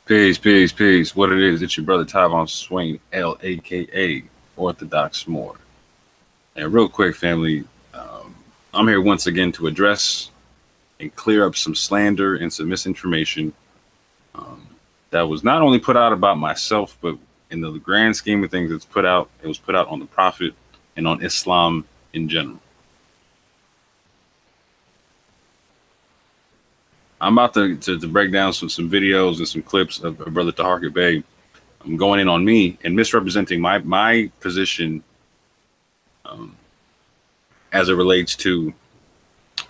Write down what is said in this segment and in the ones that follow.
Peace, peace, peace. What it is, it's your brother Tyvon Swain, L.A.K.A. Orthodox Moor. And real quick, family, I'm here once again to address and clear up some slander and some misinformation that was not only put out about myself, but in the grand scheme of things, it was put out on the Prophet and on Islam in general. I'm about to break down some videos and some clips of Brother Taharka Bey. I'm going in on me and misrepresenting my position as it relates to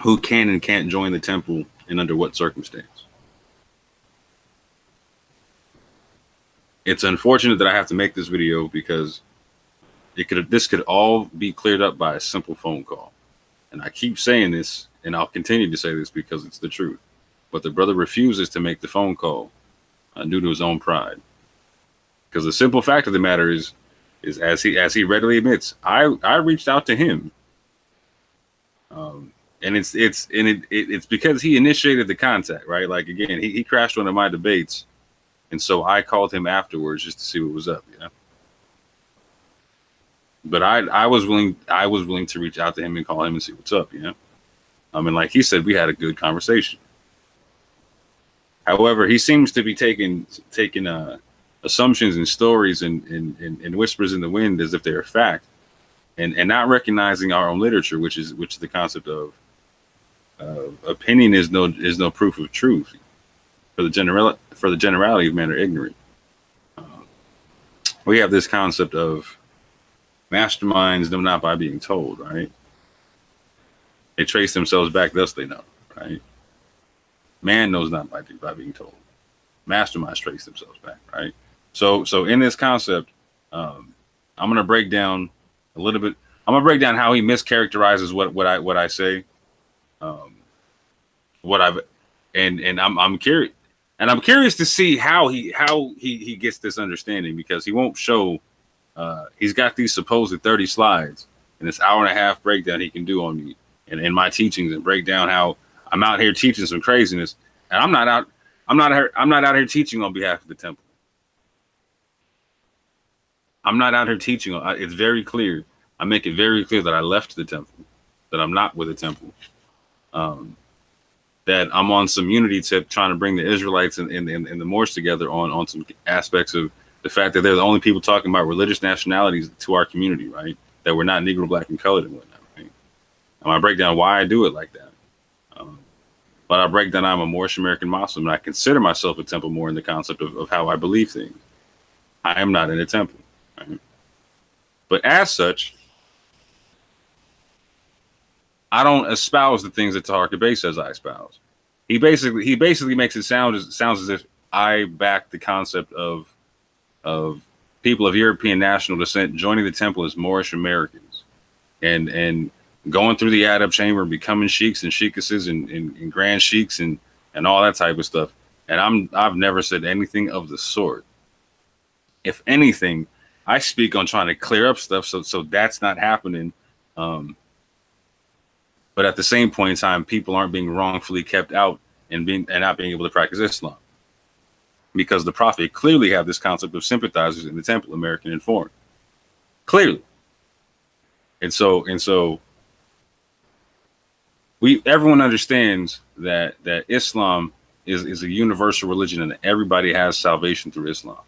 who can and can't join the temple and under what circumstance. It's unfortunate that I have to make this video because this could all be cleared up by a simple phone call. And I keep saying this, and I'll continue to say this because it's the truth. But the brother refuses to make the phone call due to his own pride. Because the simple fact of the matter is as he readily admits, I reached out to him, and it's because he initiated the contact, right? Like again, he crashed one of my debates, and so I called him afterwards just to see what was up, you know. But I was willing to reach out to him and call him and see what's up, you know. I mean, like he said, we had a good conversation. However, he seems to be taking assumptions and stories and whispers in the wind as if they're fact, and not recognizing our own literature, which is the concept of opinion is no proof of truth. For the generality of men are ignorant. We have this concept of masterminds know not by being told, right? They trace themselves back, thus they know, right? Man knows not by being told. Masterminds trace themselves back, right? So in this concept, I'm gonna break down a little bit. I'm gonna break down how he mischaracterizes what I say, I'm curious, and I'm curious to see how he gets this understanding, because he won't show. He's got these supposed 30 slides and this hour and a half breakdown he can do on me and in my teachings, and break down how I'm out here teaching some craziness, and I'm not out here teaching on behalf of the temple. I'm not out here teaching. It's very clear. I make it very clear that I left the temple, that I'm not with the temple, that I'm on some unity tip, trying to bring the Israelites and the Moors together on some aspects of the fact that they're the only people talking about religious nationalities to our community, right? That we're not Negro, Black, and colored and whatnot, right? And I break down why I do it like that. But I break down I'm a Moorish American Muslim, and I consider myself a temple Moor in the concept of how I believe things. I am not in a temple, right? But as such, I don't espouse the things that Taharka Bey says I espouse. He basically makes it sound as if I back the concept of people of European national descent joining the temple as Moorish Americans, and going through the Adab chamber, becoming sheiks and sheikesses and grand sheiks and all that type of stuff. And I've never said anything of the sort. If anything, I speak on trying to clear up stuff so that's not happening. But at the same point in time, people aren't being wrongfully kept out and not being able to practice Islam, because the Prophet clearly have this concept of sympathizers in the temple, American and foreign, clearly. And so everyone understands that Islam is a universal religion and everybody has salvation through Islam.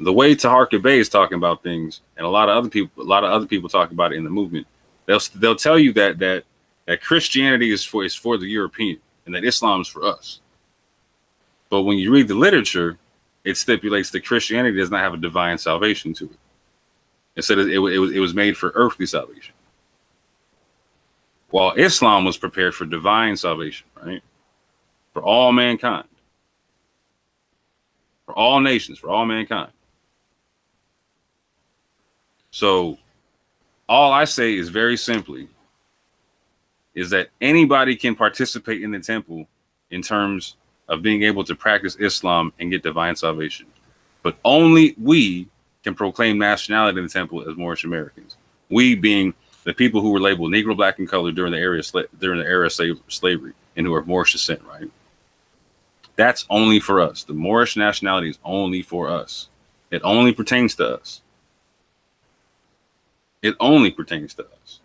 The way Taharka Bey is talking about things, and a lot of other people talk about it in the movement, they'll tell you that Christianity is for the European and that Islam is for us. But when you read the literature, it stipulates that Christianity does not have a divine salvation to it. Instead, it was made for earthly salvation, while Islam was prepared for divine salvation, right? For all mankind, for all nations, for all mankind. So all I say is very simply is that anybody can participate in the temple in terms of being able to practice Islam and get divine salvation. But only we can proclaim nationality in the temple as Moorish Americans. We being the people who were labeled Negro, Black, and colored during the era of slavery, and who are Moorish descent, right? That's only for us. The Moorish nationality is only for us. It only pertains to us. It only pertains to us.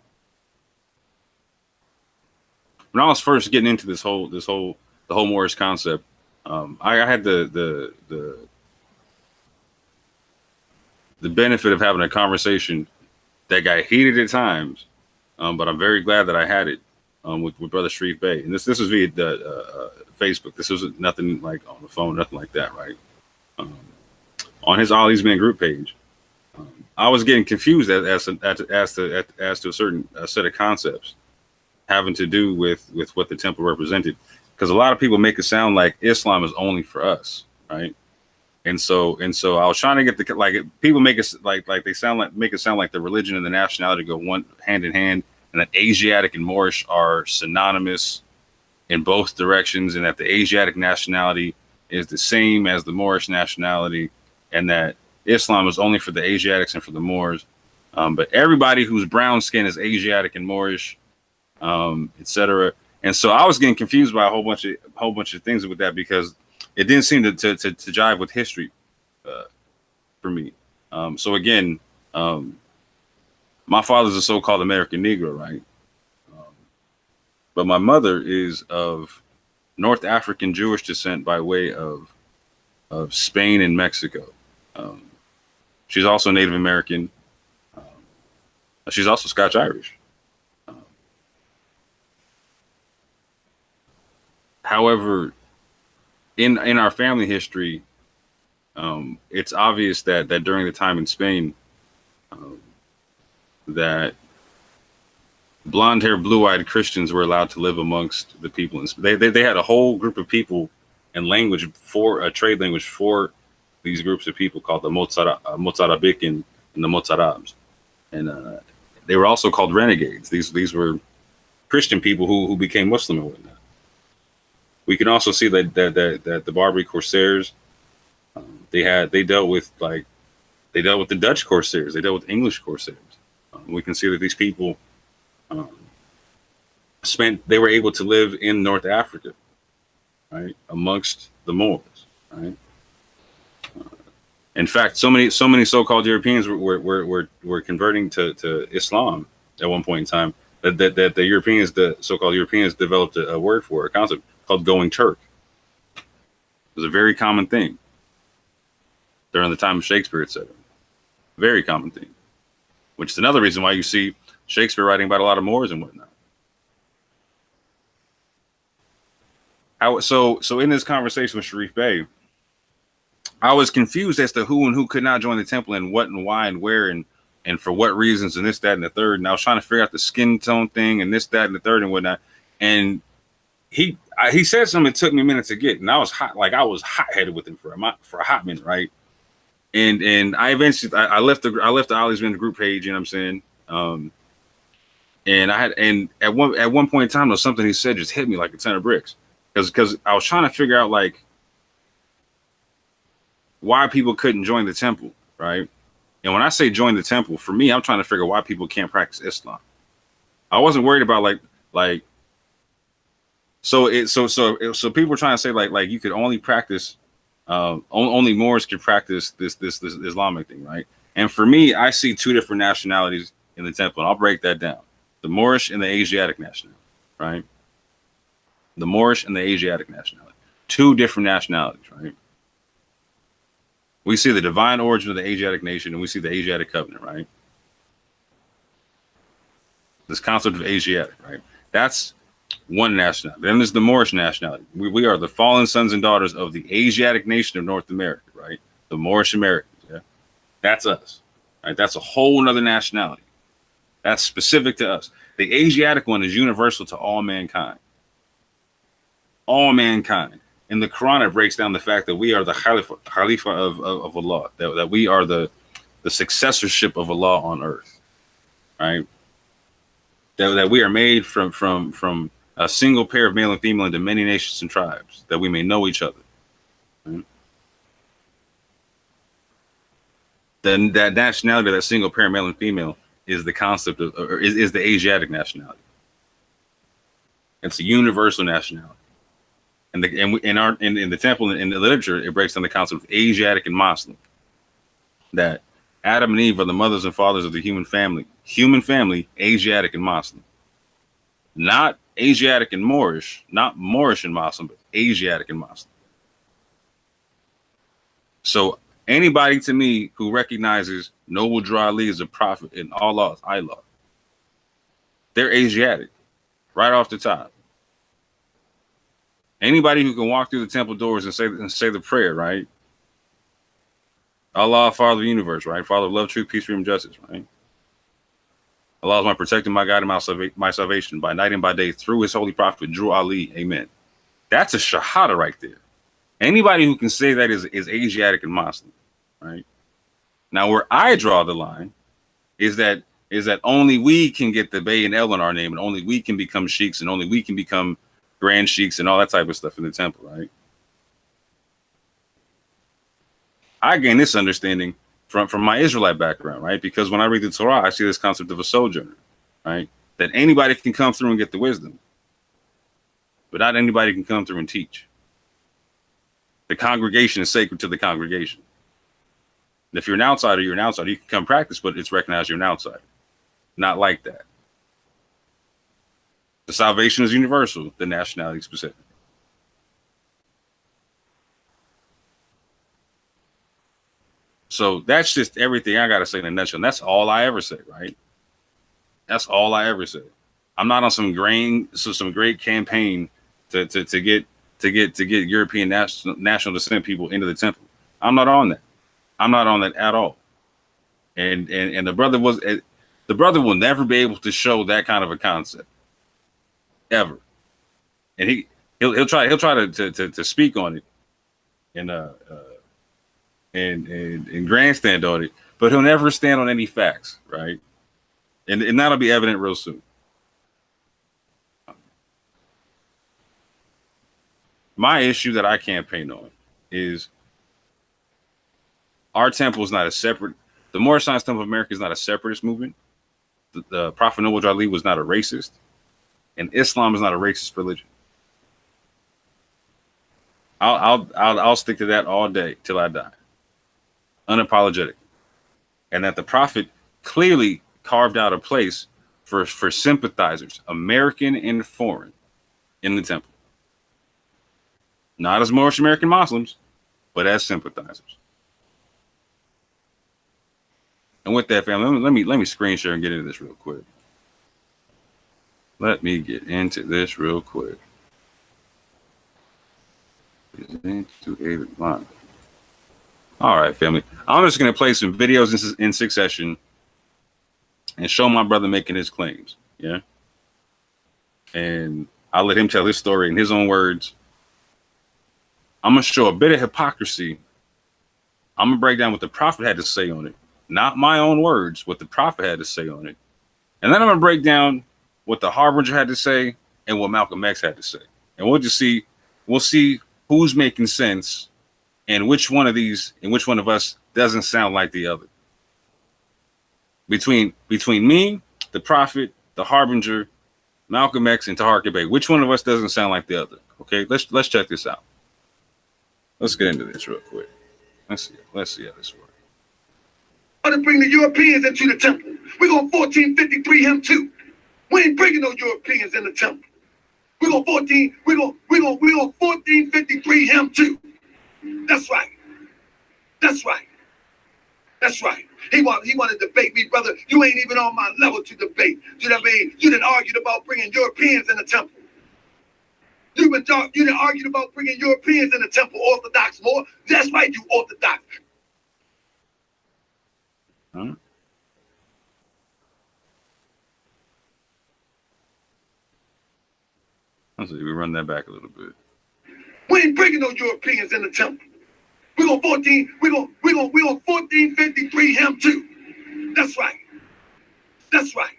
When I was first getting into the whole Moorish concept, I had the benefit of having a conversation that got heated at times, but I'm very glad that I had it with Brother Sharif Bey. And this was via the Facebook. This was nothing like on the phone, nothing like that, right? On his All These Men group page, I was getting confused as to a certain set of concepts having to do with what the temple represented, because a lot of people make it sound like Islam is only for us, right? And so I was trying to get people make it make it sound like the religion and the nationality go one hand in hand, and that Asiatic and Moorish are synonymous in both directions, and that the Asiatic nationality is the same as the Moorish nationality, and that Islam is only for the Asiatics and for the Moors. But everybody who's brown skin is Asiatic and Moorish, etc. And so I was getting confused by a whole bunch of things with that, because it didn't seem to jive with history for me. So again, my father's a so-called American Negro, right? But my mother is of North African Jewish descent by way of Spain and Mexico. She's also Native American. She's also Scotch Irish. However, in our family history, it's obvious that during the time in Spain, that blonde-haired, blue-eyed Christians were allowed to live amongst the people. They had a whole group of people and language for a trade language for these groups of people called the Mozarabic and the Mozarabs, and they were also called renegades. These were Christian people who became Muslim and whatnot. We can also see that the Barbary Corsairs, they dealt with the Dutch Corsairs, they dealt with English Corsairs. We can see that these people they were able to live in North Africa, right, amongst the Moors, right. In fact, so many so-called Europeans were converting to Islam at one point in time that the so-called Europeans developed a word for a concept called going Turk. It was a very common thing during the time of Shakespeare, etc. Very common thing, which is another reason why you see Shakespeare writing about a lot of Moors and whatnot. So in this conversation with Sharif Bey, I was confused as to who and who could not join the temple, and what and why and where and for what reasons, and this, that, and the third. And I was trying to figure out the skin tone thing and this, that, and the third and whatnot. And he said something that took me a minute to get, and I was hot-headed with him for a hot minute, right? And I eventually I left the Ollie's Men group page, you know what I'm saying? And at one point in time, there was something he said just hit me like a ton of bricks, because I was trying to figure out like why people couldn't join the temple, right? And when I say join the temple, for me, I'm trying to figure out why people can't practice Islam. I wasn't worried about so people were trying to say like you could only practice, only Moors could practice this Islamic thing, right? And for me, I see two different nationalities in the temple, and I'll break that down: the Moorish and the Asiatic nationality, right? The Moorish and the Asiatic nationality, two different nationalities, right? We see the divine origin of the Asiatic nation, and we see the Asiatic covenant, right? This concept of Asiatic, right? That's one nationality. Then there's the Moorish nationality. We are the fallen sons and daughters of the Asiatic nation of North America, right? The Moorish Americans, yeah? That's us, right? That's a whole nother nationality. That's specific to us. The Asiatic one is universal to all mankind. All mankind. In the Quran, it breaks down the fact that we are the Khalifa of Allah, that we are the successorship of Allah on earth, right? That we are made from a single pair of male and female into many nations and tribes, that we may know each other. Right? Then that nationality, that single pair of male and female, is the concept of, or is the Asiatic nationality. It's a universal nationality. And in the temple and in the literature, it breaks down the concept of Asiatic and Moslem. That Adam and Eve are the mothers and fathers of the human family. Human family, Asiatic and Moslem. Not Asiatic and Moorish, not Moorish and Muslim, but Asiatic and Muslim. So anybody to me who recognizes Noble Drew Ali as a prophet in Allah's Allah, they're Asiatic, right off the top. Anybody who can walk through the temple doors and say the prayer, right? Allah, Father of the universe, right? Father of love, truth, peace, freedom, justice, right? Allah is my protector, my guide, and my salvation by night and by day through his holy prophet, Drew Ali. Amen. That's a shahada right there. Anybody who can say that is Asiatic and Muslim, right? Now, where I draw the line is that only we can get the Bey and L in our name, and only we can become sheiks, and only we can become grand sheiks and all that type of stuff in the temple, right? I gain this understanding from my Israelite background, right? Because when I read the Torah, I see this concept of a sojourner, right? That anybody can come through and get the wisdom, but not anybody can come through and teach. The congregation is sacred to the congregation. And if you're an outsider, you're an outsider. You can come practice, but it's recognized you're an outsider. Not like that. The salvation is universal, the nationality specific. So that's just everything I got to say in a nutshell. And that's all I ever say, right? That's all I ever say. I'm not on some great campaign to get European national descent people into the temple. I'm not on that. I'm not on that at all. And the brother will never be able to show that kind of a concept ever. And he'll try to speak on it and grandstand on it, but he'll never stand on any facts, right? And that'll be evident real soon. My issue that I campaign on is our temple is not a separate. The Moorish Science Temple of America is not a separatist movement. The Prophet Noble Drew Ali was not a racist, and Islam is not a racist religion. I'll stick to that all day till I die, unapologetic. And that the Prophet clearly carved out a place for sympathizers, American and foreign, in the temple. Not as Moorish American Muslims, but as sympathizers. And with that, family, let me screen share and get into this real quick. Let me get into this real quick. All right, family. I'm just going to play some videos in succession and show my brother making his claims. Yeah. And I'll let him tell his story in his own words. I'm going to show a bit of hypocrisy. I'm going to break down what the Prophet had to say on it. Not my own words, what the Prophet had to say on it. And then I'm going to break down what the Harbinger had to say and what Malcolm X had to say. And we'll see who's making sense and which one of us doesn't sound like the other. Between me, the Prophet, the Harbinger, Malcolm X, and Taharka Bey, which one of us doesn't sound like the other? Okay, let's check this out. Let's get into this real quick. Let's see how this works. To bring the Europeans into the temple. We're going 1453 him too. We ain't bringing no Europeans in the temple. We're going 1453 him too. That's right. That's right. That's right. He wanted to debate me, brother. You ain't even on my level to debate. You know what I mean? You done argued about bringing Europeans in the temple. You done argued about bringing Europeans in the temple, Orthodox Moor. That's right, you Orthodox. Huh? Let's see, we run that back a little bit. We ain't bringing no Europeans in the temple. We're going 1453 him too. That's right. That's right.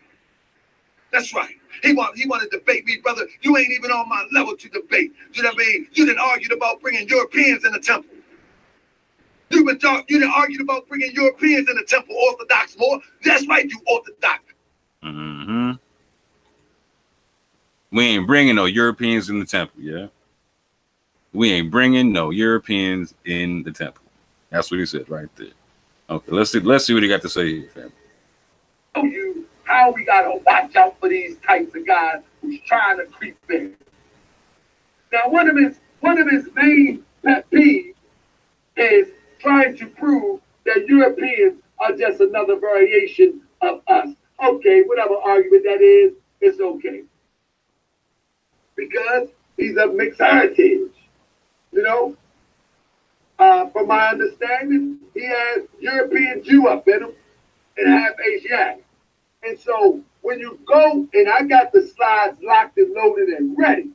That's right. He wanted to debate me, brother. You ain't even on my level to debate. You know what I mean? You done argued about bringing Europeans in the temple. You done argued about bringing Europeans in the temple, Orthodox Moor. That's right, you Orthodox. Mm-hmm. We ain't bringing no Europeans in the temple, yeah? We ain't bringing no Europeans in the temple. That's what he said right there. Okay, let's see what he got to say here, family. You how we gotta watch out for these types of guys who's trying to creep in. Now, one of his main pet peeves is trying to prove that Europeans are just another variation of us. Okay, whatever argument that is, it's okay. Because he's a mixed heritage, you know? From my understanding, he has European Jew up in him and half Asiatic. And so when you go, and I got the slides locked and loaded and ready.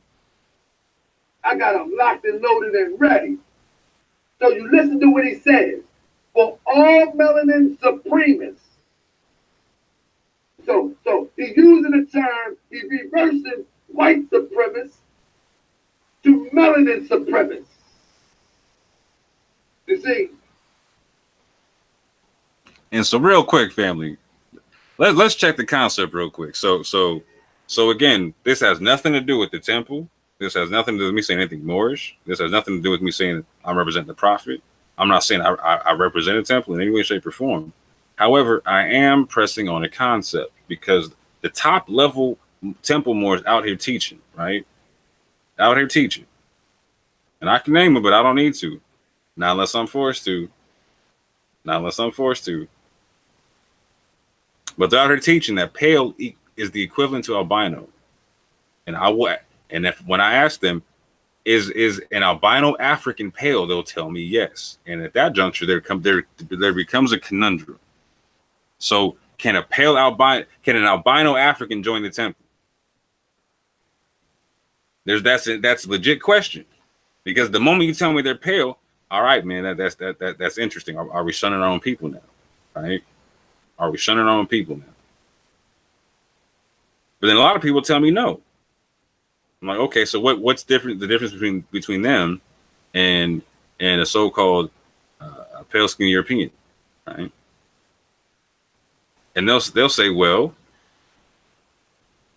I got them locked and loaded and ready. So you listen to what he says. For all melanin supremists. So he's using the term, he's reversing white supremacists to melanin supremacists. You see? And so real quick, family, let's check the concept real quick. So again, this has nothing to do with the temple. This has nothing to do with me saying anything Moorish. This has nothing to do with me saying I'm representing the prophet. I'm not saying I represent a temple in any way, shape, or form. However, I am pressing on a concept because the top level temple Moors out here teaching, right? Out here teaching. And I can name them, but I don't need to. Not unless I'm forced to. Not unless I'm forced to. But they're out here teaching that pale is the equivalent to albino. And if when I ask them, is an albino African pale, they'll tell me yes. And at that juncture, there becomes a conundrum. So can an albino African join the temple? That's a legit question. Because the moment you tell me they're pale, all right, man, that's interesting. Are we shunning our own people now? Right? Are we shunning our own people now? But then a lot of people tell me no. I'm like, okay, so what's different? The difference between them and a so-called pale skin European, right? And they'll say, well,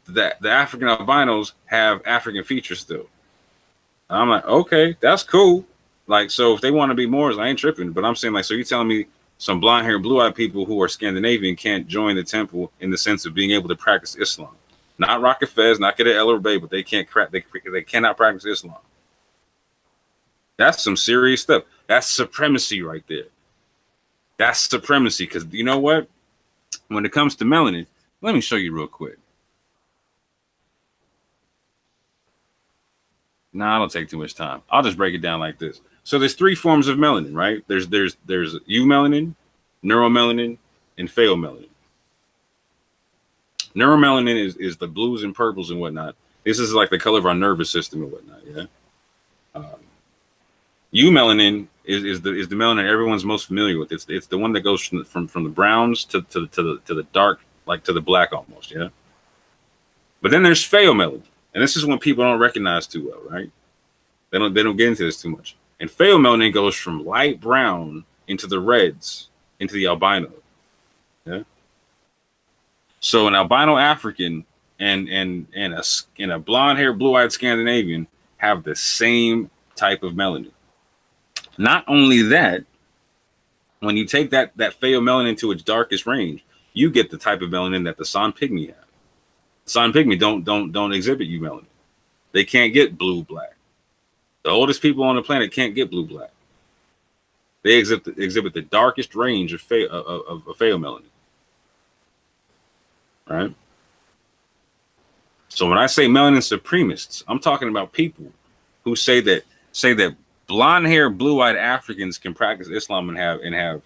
that the African albinos have African features still. And I'm like, okay, that's cool. Like, so if they want to be Moors, I ain't tripping. But I'm saying, like, so you're telling me some blonde hair, blue eyed people who are Scandinavian can't join the temple in the sense of being able to practice Islam? Not Rocket Fez, not get an El Bay, but they cannot practice Islam. That's some serious stuff. That's supremacy right there. That's supremacy. Because you know what? When it comes to melanin, let me show you real quick. Nah, I don't take too much time. I'll just break it down like this. So there's three forms of melanin, right? There's eumelanin, neuromelanin, and pheomelanin. Neuromelanin is the blues and purples and whatnot. This is like the color of our nervous system and whatnot. Yeah. Eumelanin is the melanin everyone's most familiar with. It's the one that goes from the browns to the dark, like to the black almost. Yeah. But then there's pheomelanin, and this is one people don't recognize too well, right? They don't get into this too much. And pheomelanin goes from light brown into the reds, into the albino. Yeah. So an albino African and a blonde hair, blue eyed Scandinavian have the same type of melanin. Not only that, when you take that pheomelanin to its darkest range, you get the type of melanin that the San Pygmy have. San Pygmy don't exhibit eumelanin. They can't get blue black. The oldest people on the planet can't get blue black. They exhibit the darkest range of pheomelanin. Right. So when I say melanin supremists, I'm talking about people who say that blonde hair, blue eyed Africans can practice Islam and have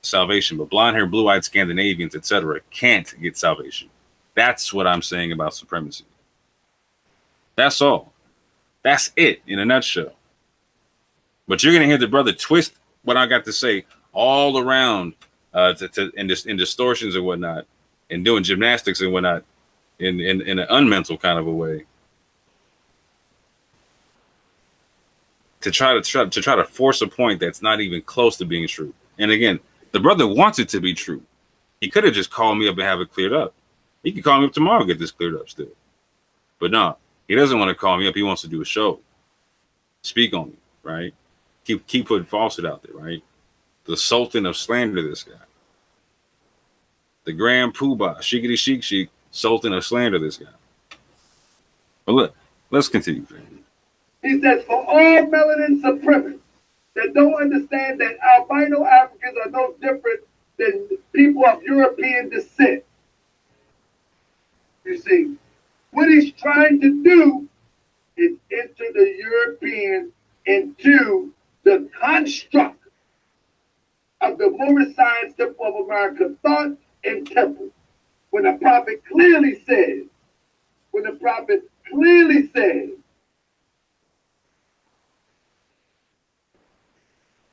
salvation, but blonde hair, blue eyed Scandinavians, etc., can't get salvation. That's what I'm saying about supremacy. That's all. That's it in a nutshell. But you're gonna hear the brother twist what I got to say all around in distortions and whatnot, and doing gymnastics and whatnot in an unmental kind of a way to try to force a point that's not even close to being true. And again, the brother wants it to be true. He could have just called me up and have it cleared up. He could call me up tomorrow and get this cleared up still. But no, he doesn't want to call me up. He wants to do a show. speak on me, right? Keep putting falsehood out there, right? The Sultan of slander, this guy. The Grand Poobah, Shiggity Sheik Sheik, Sultan of slander, this guy. But look, let's continue, fam. He says, for all melanin supremacists that don't understand that albino Africans are no different than people of European descent. You see, what he's trying to do is enter the European into the construct of the Moorish science temple of America thought and temple. When the prophet clearly says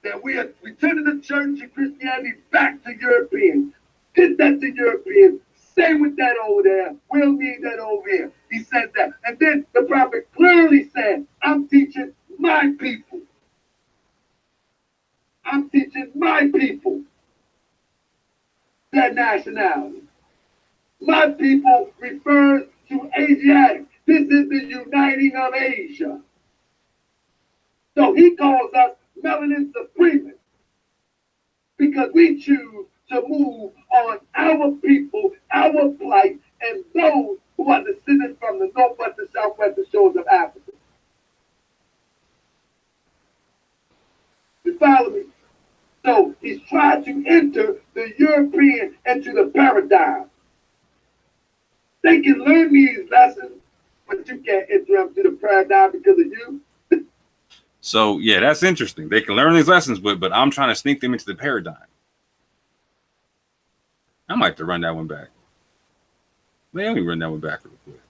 that we are returning the church and Christianity back to Europeans. Get that to Europeans. Stay with that over there. We'll need that over here. He said that. And then the prophet clearly said, I'm teaching my people. I'm teaching my people their nationality. My people refers to Asiatics. This is the uniting of Asia. So he calls us melanin supremacists because we choose to move on our people, our plight, and those who are descended from the northwest and southwestern shores of Africa. You follow me? So he's trying to enter the European into the paradigm. They can learn these lessons, but you can't enter them to the paradigm because of you. So yeah, that's interesting. They can learn these lessons, but I'm trying to sneak them into the paradigm. I might have to run that one back. Let me run that one back real quick.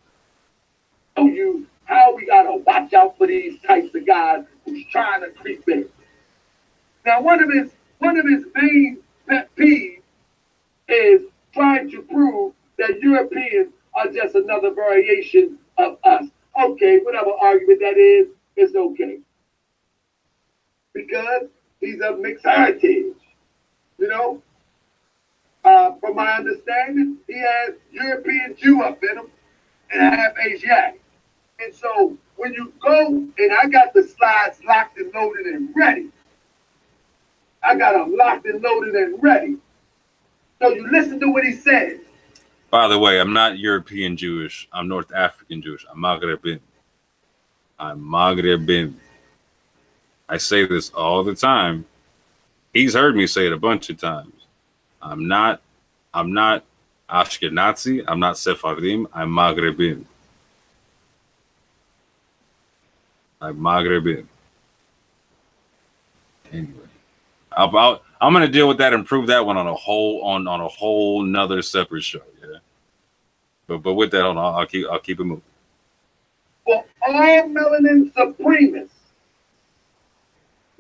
Oh, how we gotta watch out for these types of guys who's trying to creep in. Now, one of his main pet peeves is trying to prove that Europeans are just another variation of us. Okay, whatever argument that is, it's okay. Because he's of mixed heritage, you know? From my understanding, he has European Jew up in him and I have Asiatic. And so when you go, and I got the slides locked and loaded and ready. I got them locked and loaded and ready. So you listen to what he says. By the way, I'm not European Jewish. I'm North African Jewish. I'm Maghrebin. I say this all the time. He's heard me say it a bunch of times. I'm not Ashkenazi. I'm not Sephardim. I'm Maghrebin. Anyway, I'm gonna deal with that and prove that one on a whole nother separate show. Yeah. But with that, hold on, I'll keep it moving. For all melanin supremacists.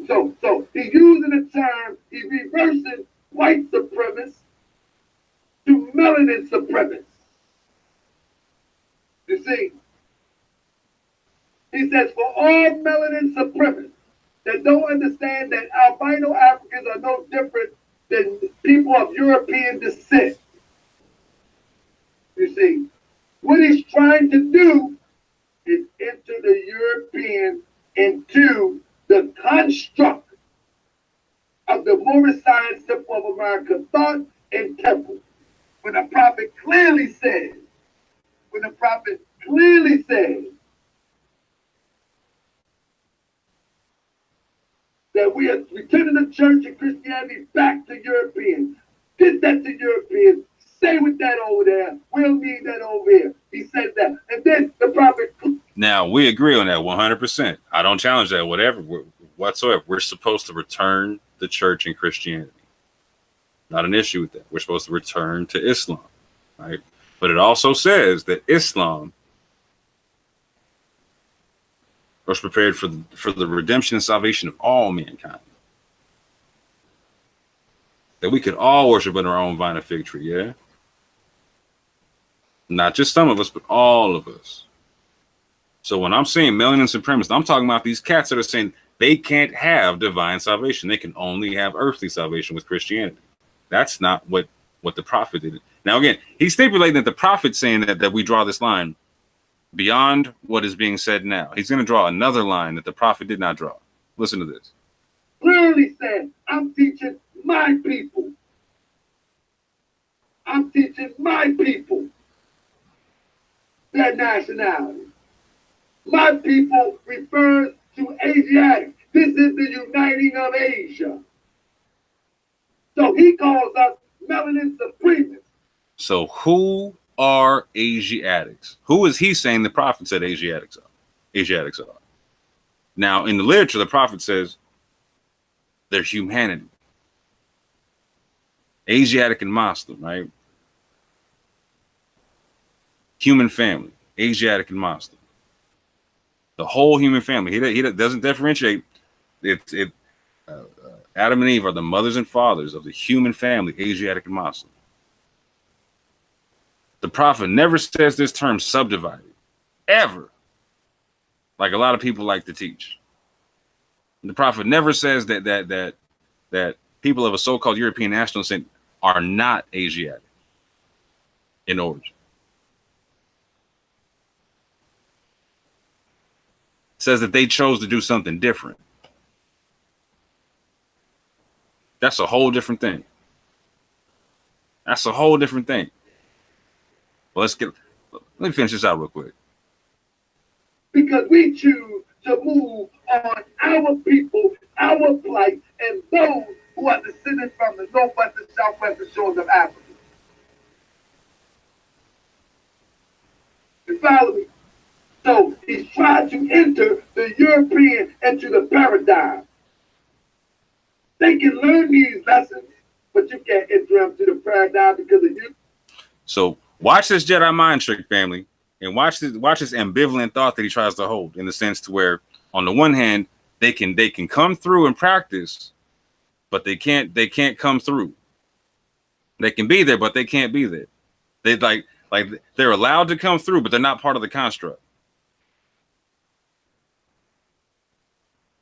So he's using the term, he's reversing white supremacists to melanin supremacists. You see? He says, for all melanin supremacists that don't understand that albino Africans are no different than people of European descent. You see? What he's trying to do is enter the European into the construct of the Moorish science temple of America thought and temple. When the prophet clearly says that we are returning the church and Christianity back to Europeans. Get that to Europeans. Stay with that over there. We'll need that over here. He said that. And then the prophet. Now, we agree on that 100%. I don't challenge that whatsoever. We're supposed to return the church and Christianity. Not an issue with that. We're supposed to return to Islam, right? But it also says that Islam was prepared for the redemption and salvation of all mankind. That we could all worship in our own vine and fig tree, yeah? Not just some of us, but all of us. So when I'm saying melanin supremacists, I'm talking about these cats that are saying they can't have divine salvation. They can only have earthly salvation with Christianity. That's not what the prophet did. Now, again, he's stipulating that the prophet's saying that we draw this line beyond what is being said now. He's going to draw another line that the prophet did not draw. Listen to this. Clearly said, I'm teaching my people. I'm teaching my people their nationality. My people refers to Asiatics. This is the uniting of Asia. So he calls us melanin supremists. So who are Asiatics? Who is he saying the prophet said Asiatics are? Asiatics are. Now, in the literature, the prophet says they're humanity. Asiatic and Muslim, right? Human family, Asiatic and Muslim. The whole human family. He doesn't differentiate. Adam and Eve are the mothers and fathers of the human family, Asiatic and Muslim. The prophet never says this term subdivided, ever, like a lot of people like to teach. The prophet never says that people of a so-called European national descent are not Asiatic in origin. It says that they chose to do something different. That's a whole different thing. That's a whole different thing. Well, let me finish this out real quick. Because we choose to move on our people, our plight, and those who are descended from the northwest and southwestern shores of Africa. You follow me? So he's trying to enter the European into the paradigm. They can learn these lessons, but you can't enter them to the paradigm because of you. So watch this Jedi mind trick, family, and watch this ambivalent thought that he tries to hold, in the sense to where, on the one hand, they can come through and practice, but they can't come through. They can be there, but they can't be there. They like they're allowed to come through, but they're not part of the construct.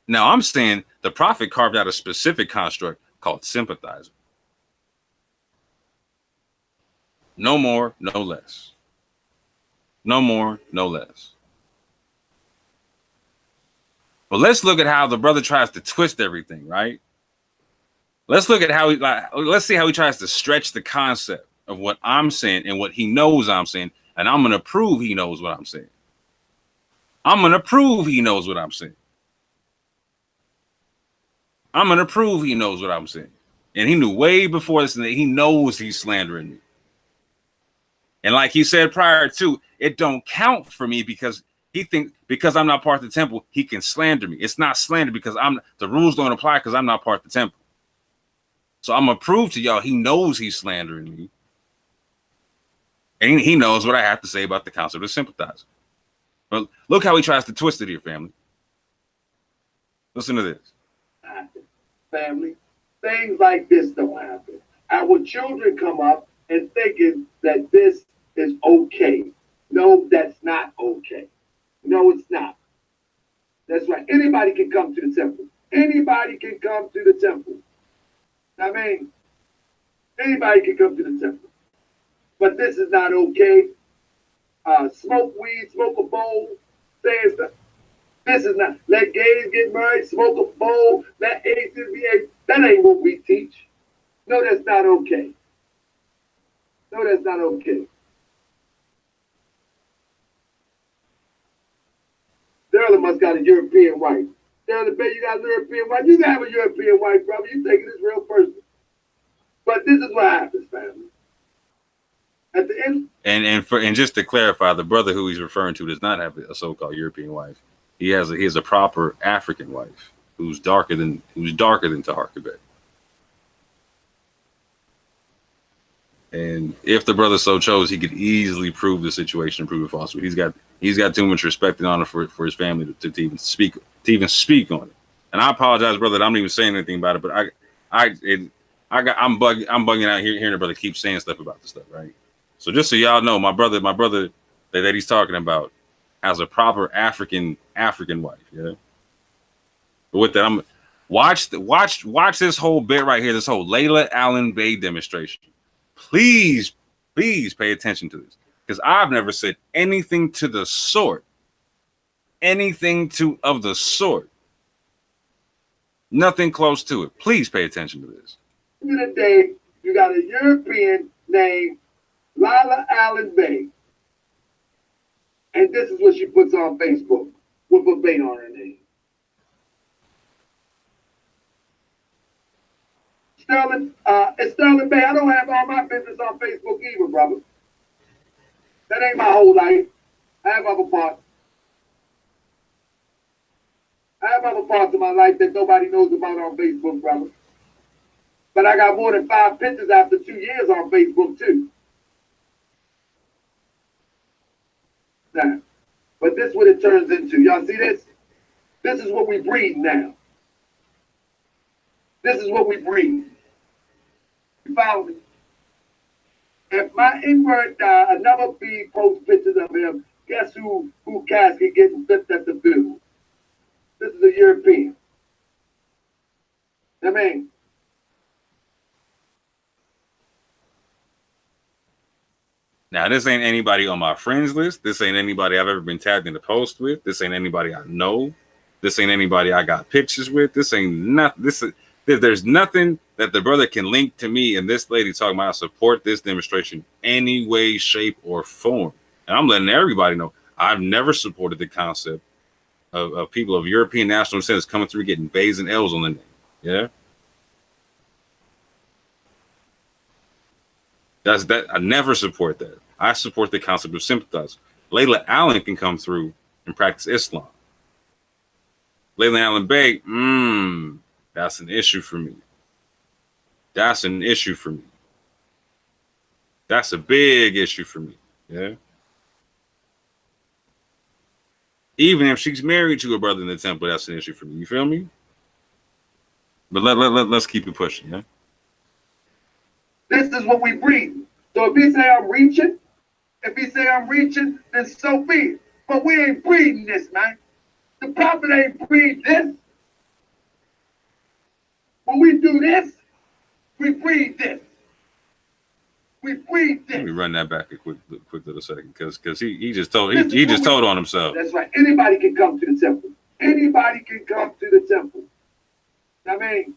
Now, I'm saying the prophet carved out a specific construct called sympathizer. No more, no less. No more, no less. But let's look at how the brother tries to twist everything, right? Let's look at how let's see how he tries to stretch the concept of what I'm saying and what he knows I'm saying. And I'm going to prove he knows what I'm saying. I'm going to prove he knows what I'm saying. I'm going to prove he knows what I'm saying. And he knew way before this, and he knows he's slandering me. And like he said prior to, it don't count for me because he thinks because I'm not part of the temple, he can slander me. It's not slander because the rules don't apply because I'm not part of the temple. So I'm going to prove to y'all he knows he's slandering me. And he knows what I have to say about the concept of sympathizer. But look how he tries to twist it here, family. Listen to this. Family, things like this don't happen. Our children come up and thinking that this is okay. No, that's not okay. No, it's not. That's right. Anybody can come to the temple. Anybody can come to the temple. I mean, anybody can come to the temple. But this is not okay. Smoke weed, smoke a bowl, saying stuff. This is not, let gays get married, smoke a bowl, let Asians be Asian. That ain't what we teach. No, that's not okay. No, that's not okay. Sterling must got a European wife. Sterling Bey, you got a European wife. You can have a European wife, brother. You taking this real personal. But this is what happens, family. At the end. And just to clarify, the brother who he's referring to does not have a so-called European wife. He has a proper African wife who's darker than Taharka Bey. And if the brother so chose, he could easily prove the situation and prove it false. But he's got too much respect and honor for his family to even speak on it. And I apologize, brother, that I'm not even saying anything about it. But I'm bugging out here hearing the brother keep saying stuff about this stuff, right? So just so y'all know, my brother that he's talking about has a proper African wife, yeah. But with that, I'm watch this whole bit right here, this whole Layla Allen Bey demonstration. Please pay attention to this, because I've never said anything to the sort. Of the sort. Nothing close to it. Please pay attention to this. Today, you got a European named Lila Allen Bey. And this is what she puts on Facebook with a Bey on her name. Sterling Bey, I don't have all my business on Facebook either, brother. That ain't my whole life. I have other parts. I have other parts of my life that nobody knows about on Facebook, brother. But I got more than 5 pictures after 2 years on Facebook, too. Now, but this is what it turns into. Y'all see this? This is what we breed now. This is what we breed. You follow me? If my N-word die, another feed posts pictures of him, guess who casket getting flipped at the funeral? This is a European. I mean, now, this ain't anybody on my friends list. This ain't anybody I've ever been tagged in the post with. This ain't anybody I know. This ain't anybody I got pictures with. This ain't nothing. There's nothing that the brother can link to me and this lady talking about I support this demonstration any way, shape, or form. And I'm letting everybody know I've never supported the concept of people of European national descent coming through getting Bays and L's on the name. Yeah. That's that. I never support that. I support the concept of sympathizer. Layla Allen can come through and practice Islam. Layla Allen Bey, that's an issue for me. That's an issue for me. That's a big issue for me. Yeah. Even if she's married to a brother in the temple, that's an issue for me. You feel me? But let's keep it pushing. Yeah. this is what we breed. So if he say I'm reaching, then so be it. But we ain't breeding this, man. The prophet ain't breed this. When we do this, we breed this. We breed this. Let me run that back a quick little second, because he just told on himself. That's right. Anybody can come to the temple. Anybody can come to the temple. I mean,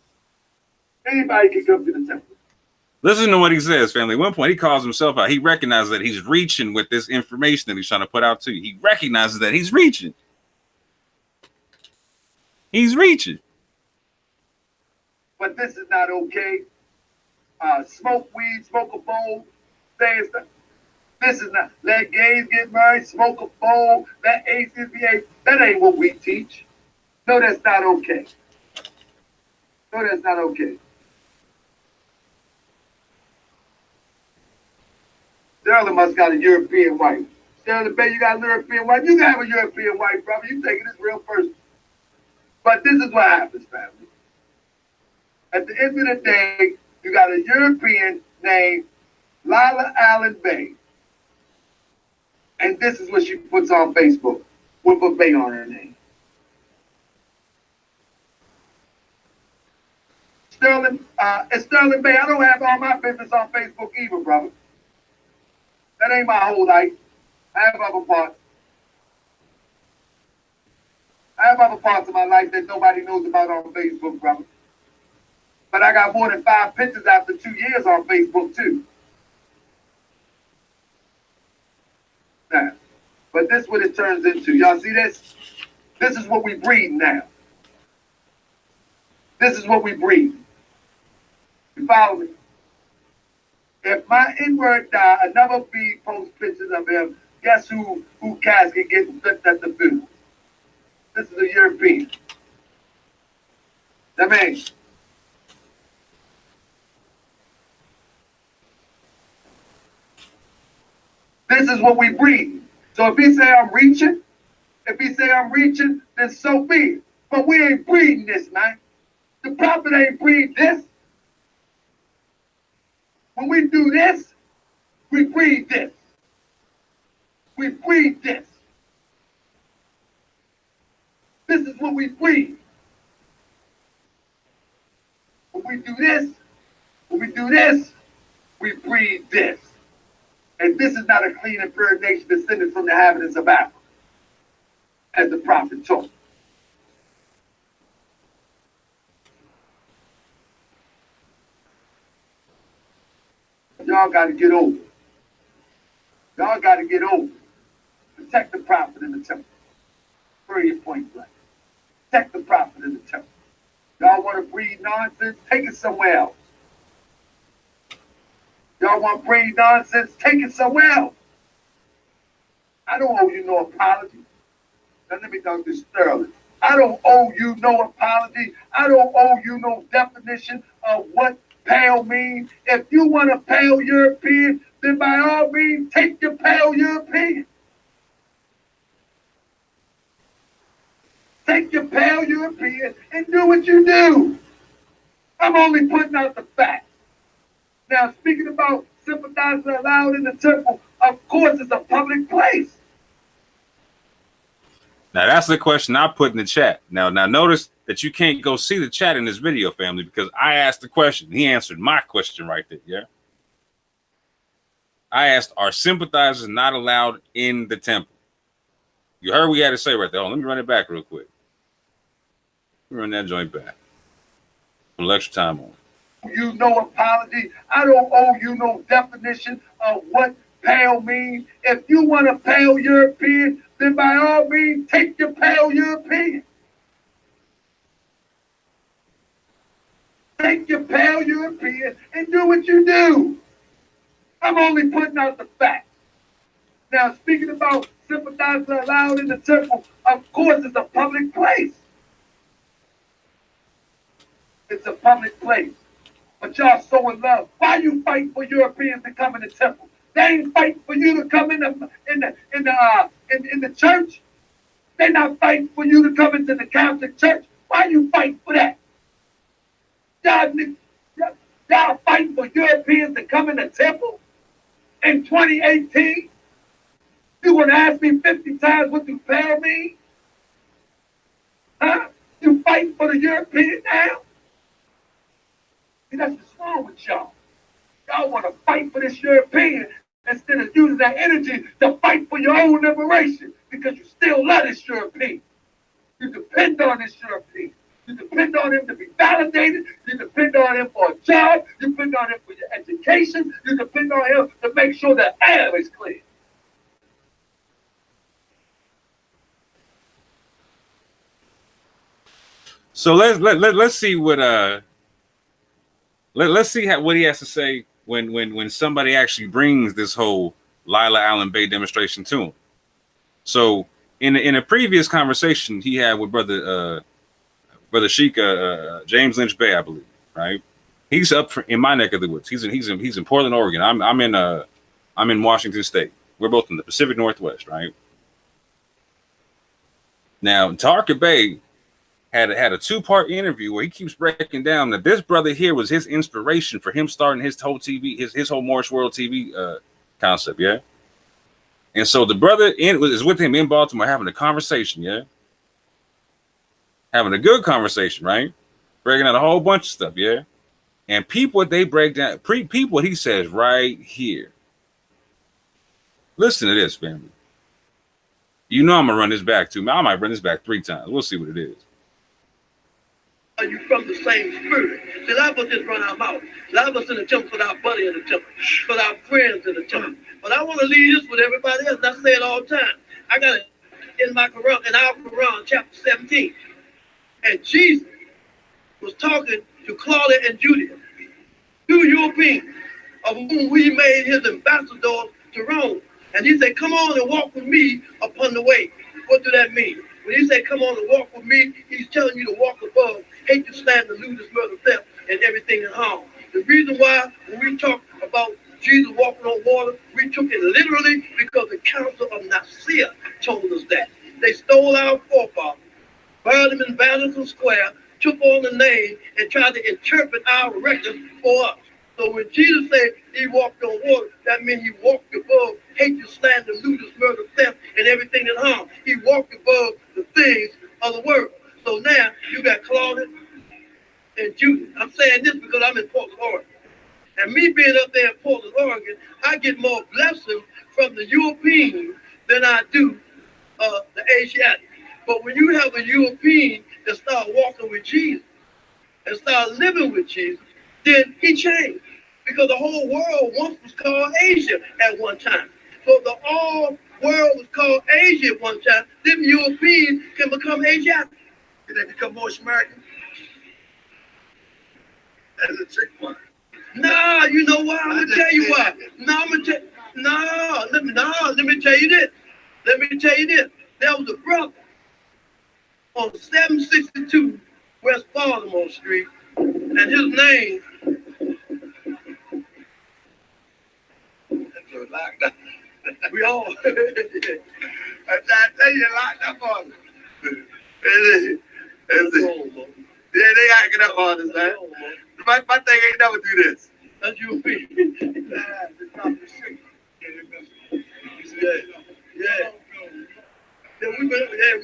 anybody can come to the temple. Listen to what he says, family. At one point, he calls himself out. He recognizes that he's reaching with this information that he's trying to put out to you. He recognizes that he's reaching. He's reaching. But this is not okay. Smoke weed, smoke a bowl, saying stuff. This is not. Let gays get married, smoke a bowl, let atheists behave. That ain't what we teach. No, that's not okay. No, that's not okay. Sterling must got a European wife. Sterling Bey, you got a European wife. You can have a European wife, brother. You taking this real personal. But this is what happens, family. At the end of the day, you got a European named Lila Allen Bey. And this is what she puts on Facebook with a Bey on her name. Sterling Bey, I don't have all my business on Facebook either, brother. That ain't my whole life. I have other parts. I have other parts of my life that nobody knows about on Facebook, brother. But I got more than 5 pictures after 2 years on Facebook, too. Now, but this is what it turns into. Y'all see this? This is what we breed now. This is what we breed. You follow me? If my N-word die, another feed posts pictures of him, guess who casket getting flipped at the funeral? This is a European. I mean, this is what we breed. So if he say I'm reaching, then so be it. But we ain't breeding this, man. The prophet ain't breed this. When we do this, we breed this. We breed this. This is what we breed. When we do this, we breed this. And this is not a clean and pure nation descended from the inhabitants of Africa, as the prophet taught. Y'all got to get over. Y'all got to get over. Protect the prophet in the temple. Period, point blank. Protect the prophet in the temple. Y'all want to breed nonsense? Take it somewhere else. Y'all want to breed nonsense? Take it somewhere else. I don't owe you no apology. Now let me talk this thoroughly. I don't owe you no apology. I don't owe you no definition of what pale means. If you want a pale European, then by all means, take your pale European. Take your pale European and do what you do. I'm only putting out the facts. Now, speaking about sympathizers allowed in the temple, of course, it's a public place. Now, that's the question I put in the chat. Now, notice that you can't go see the chat in this video, family, because I asked the question. He answered my question right there, yeah? I asked, are sympathizers not allowed in the temple? You heard what we had to say right there. Oh, let me run it back real quick. Let me run that joint back. Put extra time on it. You no apology. I don't owe you no definition of what pale means. If you want a pale European, then by all means, take your pale European. Take your pale European and do what you do. I'm only putting out the facts. Now, speaking about sympathizers allowed in the temple, of course, it's a public place. It's a public place. But y'all so in love. Why you fighting for Europeans to come in the temple? They ain't fighting for you to come in the church. They're not fighting for you to come into the Catholic Church. Why you fighting for that? Y'all fighting for Europeans to come in the temple in 2018? You want to ask me 50 times what do pale mean? Huh? You fighting for the European now? See, that's what's wrong with y'all. Y'all want to fight for this European instead of using that energy to fight for your own liberation because you still love this European. You depend on this European. You depend on him to be validated. You depend on him for a job. You depend on him for your education. You depend on him to make sure the air is clear. So let's see what let's see what he has to say when somebody actually brings this whole Lila Allen Bay demonstration to him. So in a previous conversation he had with brother Sheikah, James Lynch Bay, I believe, right? He's up in my neck of the woods. He's in Portland, Oregon. I'm in Washington State. We're both in the Pacific Northwest, right? Now, Taharka Bey had a two-part interview where he keeps breaking down that this brother here was his inspiration for him starting his whole TV, his whole Moorish World TV concept, yeah. And so the brother is with him in Baltimore having a conversation, yeah, having a good conversation, right? Breaking out a whole bunch of stuff, yeah. And people they break down, people he says right here. Listen to this, family. You know I'm gonna run this back too. I might run this back 3 times. We'll see what it is. Are you from the same spirit? See, a lot of us just run our mouth. A lot of us in the temple for our buddy in the temple, for our friends in the temple. But I want to leave this with everybody else. And I say it all the time. I got it in my Quran, in our Quran, chapter 17. And Jesus was talking to Claudia and Julia, 2 Europeans, of whom we made his ambassadors to Rome. And he said, come on and walk with me upon the way. What do that mean? When he said, come on and walk with me, he's telling you to walk above, hate to slander, lewdness, murder, theft, and everything in harm. The reason why, when we talk about Jesus walking on water, we took it literally because the Council of Nicaea told us that. They stole our forefathers, buried them in Madison Square, took on the name, and tried to interpret our records for us. So when Jesus said he walked on water, that meant he walked above hate, slander, lewdness, murder, theft, and everything in harm. He walked above the things of the world. So now you got Claudia and Judy. I'm saying this because I'm in Portland, Oregon. And me being up there in Portland, Oregon, I get more blessings from the European than I do the Asiatic. But when you have a European that start walking with Jesus and start living with Jesus, then he changed. Because the whole world once was called Asia at one time. So the all world was called Asia at one time, then Europeans can become Asiatic. Can they become more American? That's a trick one. Nah, you know why? I'm gonna tell you why. Let me tell you this. Let me tell you this. There was a brother on 762 West Baltimore Street, and his name. Locked up. We all. I'm trying to tell you, locked up on it. Yeah, they acting up on us, man. My thing ain't never do this. That's you and me. Yeah. Yeah, we over there.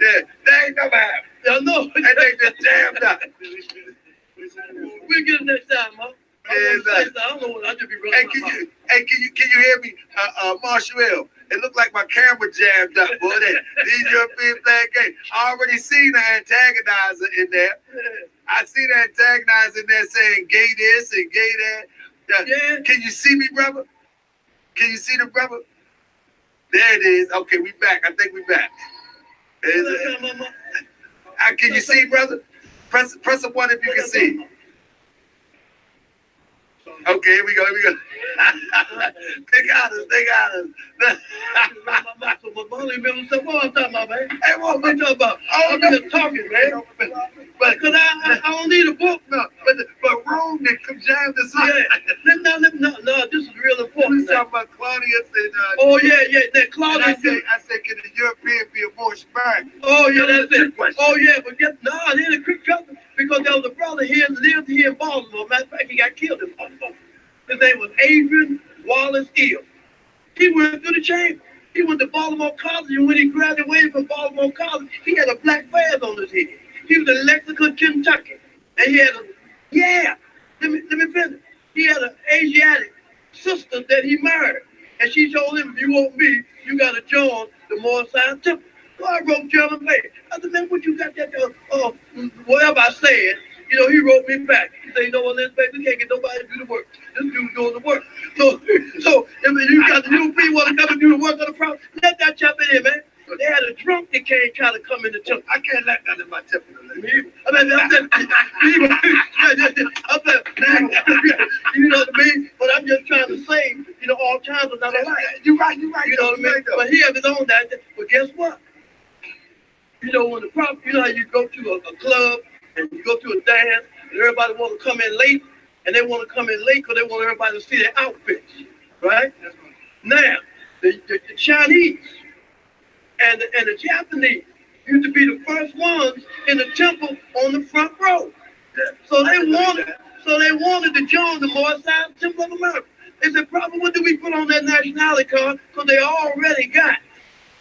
Yeah, they ain't never happened. I know. And they just jammed up. We'll get it next time, huh? Yeah, exactly. I don't know what I just be running. Hey, can you hear me? Marshall, it looked like my camera jammed up, boy. These European playing game. I already seen the antagonizer in there. I see the antagonizer in there saying gay this and gay that. Yeah. Can you see me, brother? Can you see the brother? There it is. Okay, we back. I think we back. Can you see, brother? Press a one if you can see. Okay, here we go. They got us. What I'm talking about, man? Hey, what we talking about? I'm just talking, man. But because I don't need a book. No, but Rome did come jam this up. No, this is real important. We talking about Claudius and oh yeah, that Claudius. I said, can the European be a more American? Oh yeah, that's it. Oh yeah, but they're the quick trouble because there was a brother here lived here in Baltimore. Matter of fact, he got killed in Baltimore. His name was Adrian Wallace Hill. He went through the chamber. He went to Baltimore College, and when he graduated from Baltimore College, he had a black fez on his head. He was in Lexington, Kentucky, and he had let me finish. He had an Asiatic sister that he married, and she told him, if you want me, you got to join the Moor Temple. So I wrote German Bay. I said, man, what you got that, whatever I said, he wrote me back. He said, you know what, Liz, baby, we can't get nobody to do the work. This dude's doing the work. So if you got the new people want to come and do the work of the prophet, let that jump in here, man. They had a drunk that came trying to come in the temple. I can't let that in my temple. You know what I mean? But I'm just trying to say, all times are not alike. You're right. You know what I mean? But he has his own that. But guess what? When the prophet, how you go to a club and you go to a dance and everybody want to come in late, and they want to come in late because they want everybody to see their outfits, right? Now, the Chinese and the Japanese used to be the first ones in the temple on the front row. So they wanted to join the Moor Temple of America. They said, "Prophet, what do we put on that nationality card?" Because they already got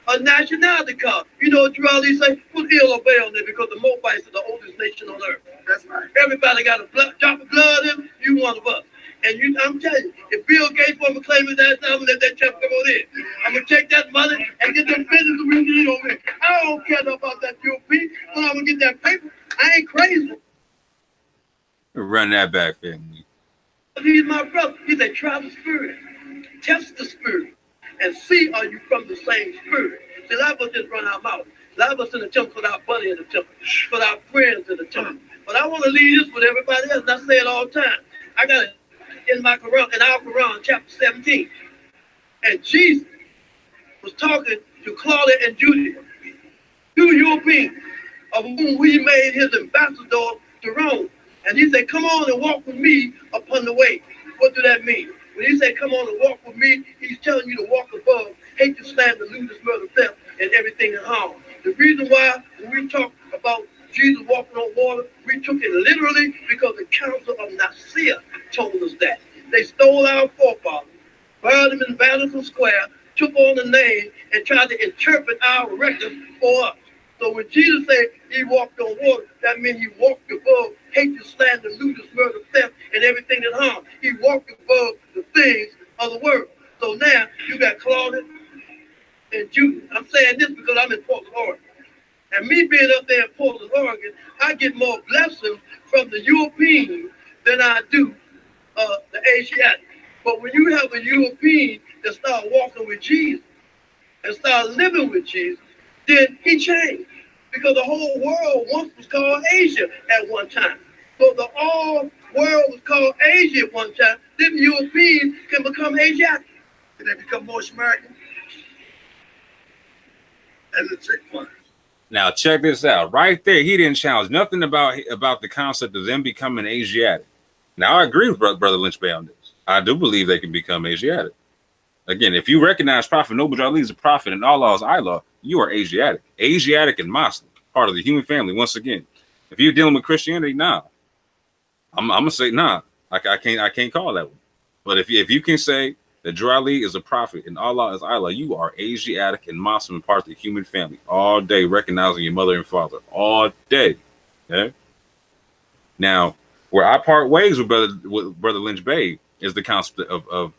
a nationality card. You know what you already say? Put ill or bay on there because the Moabites are the oldest nation on earth. That's right. Everybody got a drop of blood in them. You one of us. And I'm telling you, if Bill Gates want to claim his ass, I'm gonna let that chap come on in. I'm gonna take that money and get them business we need over here. I don't care about that UP, but I'm gonna get that paper. I ain't crazy. Run that back, family. He's my brother. He's a try the spirit, test the spirit, and see are you from the same spirit. See, a lot of us just run our mouth. A lot of us in the temple put our buddy in the temple, put our friends in the temple. But I want to leave this with everybody else, and I say it all the time. I got it in my Quran, in our Quran, chapter 17. And Jesus was talking to Claudia and Julia, two Europeans, of whom we made his ambassador to Rome. And he said, come on and walk with me upon the way. What do that mean? When he said, come on and walk with me, he's telling you to walk above, hate to slander, lewdness, murder, theft, and everything in harm. The reason why when we talk about Jesus walking on water, we took it literally because the Council of Nicaea told us that. They stole our forefathers, burned them in Madison Square, took on the name, and tried to interpret our records for us. So when Jesus said he walked on water, that means he walked above hatred, slander, lewdness, murder, theft, and everything that harm. He walked above the things of the world. So now you got Claudia and Judas. I'm saying this because I'm in Portland, Oregon. And me being up there in Portland, Oregon, I get more blessings from the Europeans than I do the Asiatics. But when you have a European that start walking with Jesus and start living with Jesus, then he changed. Because the whole world once was called Asia at one time. So the all world was called Asia at one time. Then the Europeans can become Asiatic. Did they become more American? As a trick one. Now check this out. Right there, he didn't challenge nothing about the concept of them becoming Asiatic. Now I agree with Brother Lynch Bay on this. I do believe they can become Asiatic. Again, if you recognize Prophet Noble Ali as a prophet and Allah is Allah, you are Asiatic. Asiatic and Muslim, part of the human family. Once again, if you're dealing with Christianity, nah. I'm gonna say nah. I can't call that one. But if you can say that Drew Ali is a prophet and Allah is Allah, you are Asiatic and Muslim and part of the human family all day, recognizing your mother and father all day. Okay. Now, where I part ways with Brother Lynch Bay is the concept of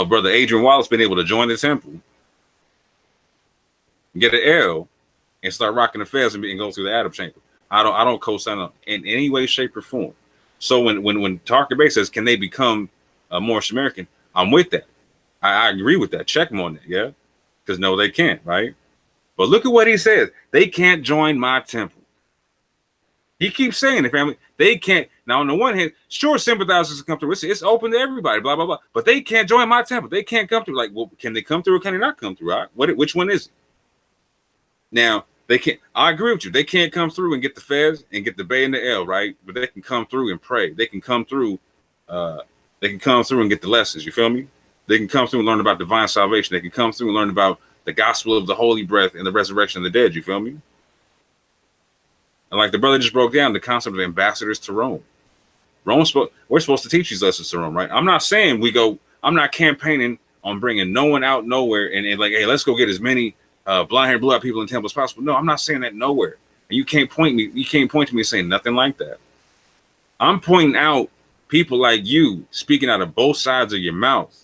Brother Adrian Wallace being able to join the temple, get an L, and start rocking the fez and go through the Adam chamber. I don't co-sign in any way, shape, or form. So when Taharka Bey says, can they become more American? I'm with that. I agree with that. Check them on that, yeah? Because no, they can't, right? But look at what he says. They can't join my temple. He keeps saying it, family. They can't. Now, on the one hand, sure, sympathizers can come through. It's open to everybody, blah, blah, blah. But they can't join my temple. They can't come through. Like, well, can they come through or can they not come through? Right? Which one is it? Now, they can't. I agree with you. They can't come through and get the fez and get the Bay and the L, right? But they can come through and pray. They can come through. They can come through and get the lessons. You feel me? They can come through and learn about divine salvation. They can come through and learn about the gospel of the holy breath and the resurrection of the dead. You feel me? And like the brother just broke down, the concept of ambassadors to Rome. We're supposed to teach these lessons to Rome, right? I'm not saying I'm not campaigning on bringing no one out nowhere and like, hey, let's go get as many blind-haired, blue-eyed people in the temple as possible. No, I'm not saying that nowhere. And you can't point to me saying nothing like that. I'm pointing out people like you speaking out of both sides of your mouth.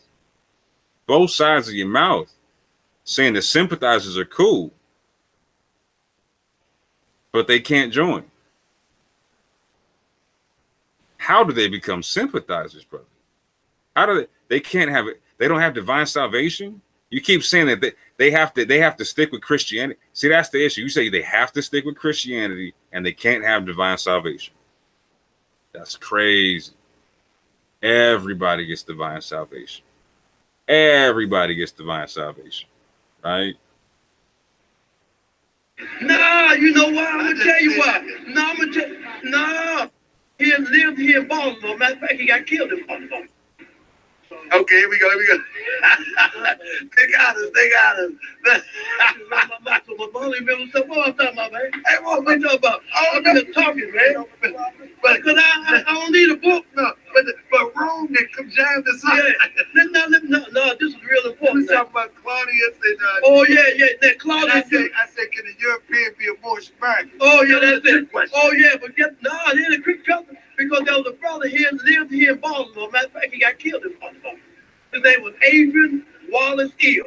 Both sides of your mouth saying that sympathizers are cool, but they can't join. How do they become sympathizers, brother? How do they can't have it? They don't have divine salvation. You keep saying that they have to stick with Christianity. See, that's the issue. You say they have to stick with Christianity and they can't have divine salvation. That's crazy. Everybody gets divine salvation. Everybody gets divine salvation, right? Nah, you know why? I'm gonna tell you why. Nah. He lived here in Baltimore. Matter of fact, he got killed in Baltimore. Okay, here we go. They got us. My only remember so what I'm talking about, man. Hey, what we talking about? I'm just talking, man. But because I don't need a book. No, but Rome did come jam this up. No, this is real important. We talking about Claudius and oh yeah, that Claudius. I said, can a European be a more American? Oh yeah, that's it. Oh yeah, but they didn't quick cousin because there was a brother here lived here in Baltimore. Matter of fact, he got killed in Baltimore. His name was Adrian Wallace Hill.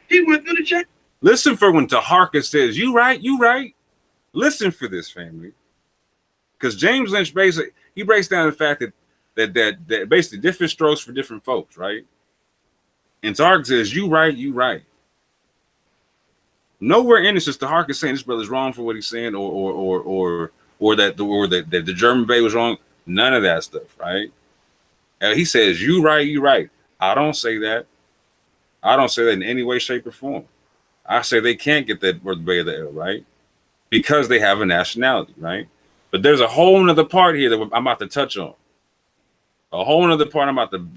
He went through the check. Listen for when Taharka says, you right. Listen for this, family. Because James Lynch basically, he breaks down the fact that basically different strokes for different folks, right? And Taharka says, you right. Nowhere in this is Taharka saying this brother's wrong for what he's saying or that the German Bay was wrong. None of that stuff, right? And he says, you right. I don't say that. I don't say that in any way, shape, or form. I say they can't get that word Bay of the L, right? Because they have a nationality, right? But there's a whole nother part here that I'm about to touch on. A whole nother part I'm about to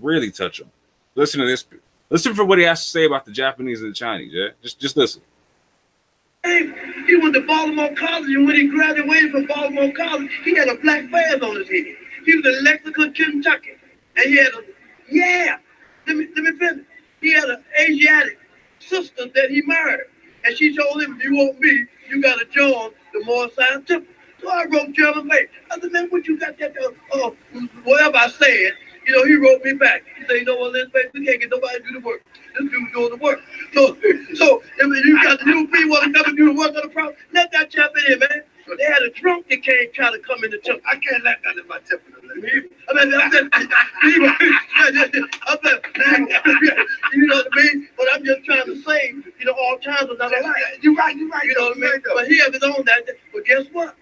really touch on. Listen to this. Listen for what he has to say about the Japanese and the Chinese, yeah? Just listen. He went to Baltimore College, and when he graduated from Baltimore College, he had a black badge on his head. He was in Lexington, Kentucky. And he had let me finish. He had an Asiatic sister that he married. And she told him, if you want me, you got to join the Moor Science Temple. So I wrote German Bay. I said, man, what you got that? Whatever I said, you know, he wrote me back. He said, you know what, Elizabeth, we can't get nobody to do the work. This dude's doing the work. So if you got the new people want to come and do the work on the problem, let that chap in here, man. They had a drunk that came trying to come in the temple. I can't let that in my temple. You know what I mean? But I'm just trying to say, you know, all times are not alike. You're right. You know what I mean? But he has his own that. But guess what?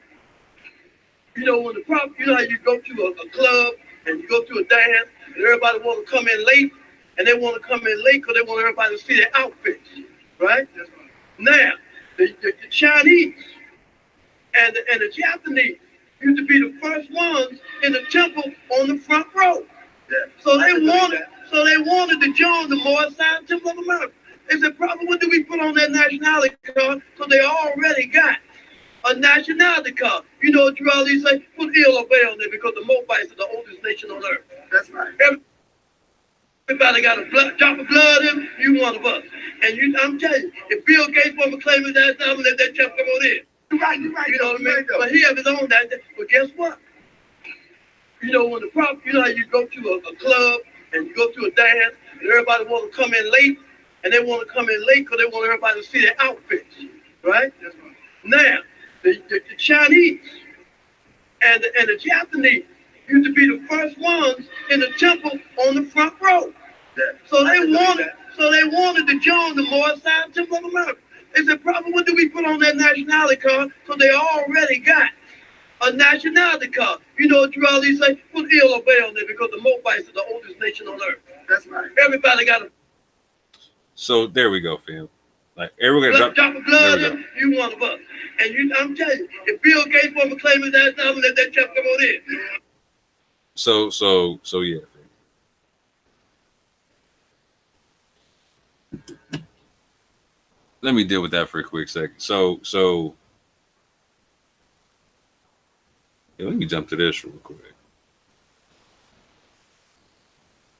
You know, when the problem, you know how you go to a club and you go to a dance and everybody want to come in late, and they want to come in late because they want everybody to see their outfits, right? Now, the Chinese and the Japanese used to be the first ones in the temple on the front row. Yeah. So they wanted to join the Moor Science Temple of America. They said, probably what do we put on that nationality card? So they already got a nationality card. You know what you always say? Put ill or Bay on there because the Moabites are the oldest nation on earth. That's right. Everybody got a drop of blood in, you one of us. And I'm telling you, if Bill Gates want to claim his ass down, let that chap come on in. You're right. You know what I mean? But he has his own that. But guess what? You know, when the problem, you know how you go to a club and you go to a dance and everybody want to come in late, and they want to come in late because they want everybody to see their outfits, right? Now, the Chinese and the Japanese used to be the first ones in the temple on the front row. So they wanted to join the Moor Science Temple of America. They said, probably what do we put on that nationality card? So they already got a nationality card. You know what you always say? Put ill or Bay on there because the Moabites are the oldest nation on earth. That's right. Everybody got a So there we go, fam. Like everyone got drop of blood in, you one of us. And I'm telling you, if Bill Gates want to claim his ass down, let that chap come on in. So yeah. Let me deal with that for a quick second. So yeah, let me jump to this real quick.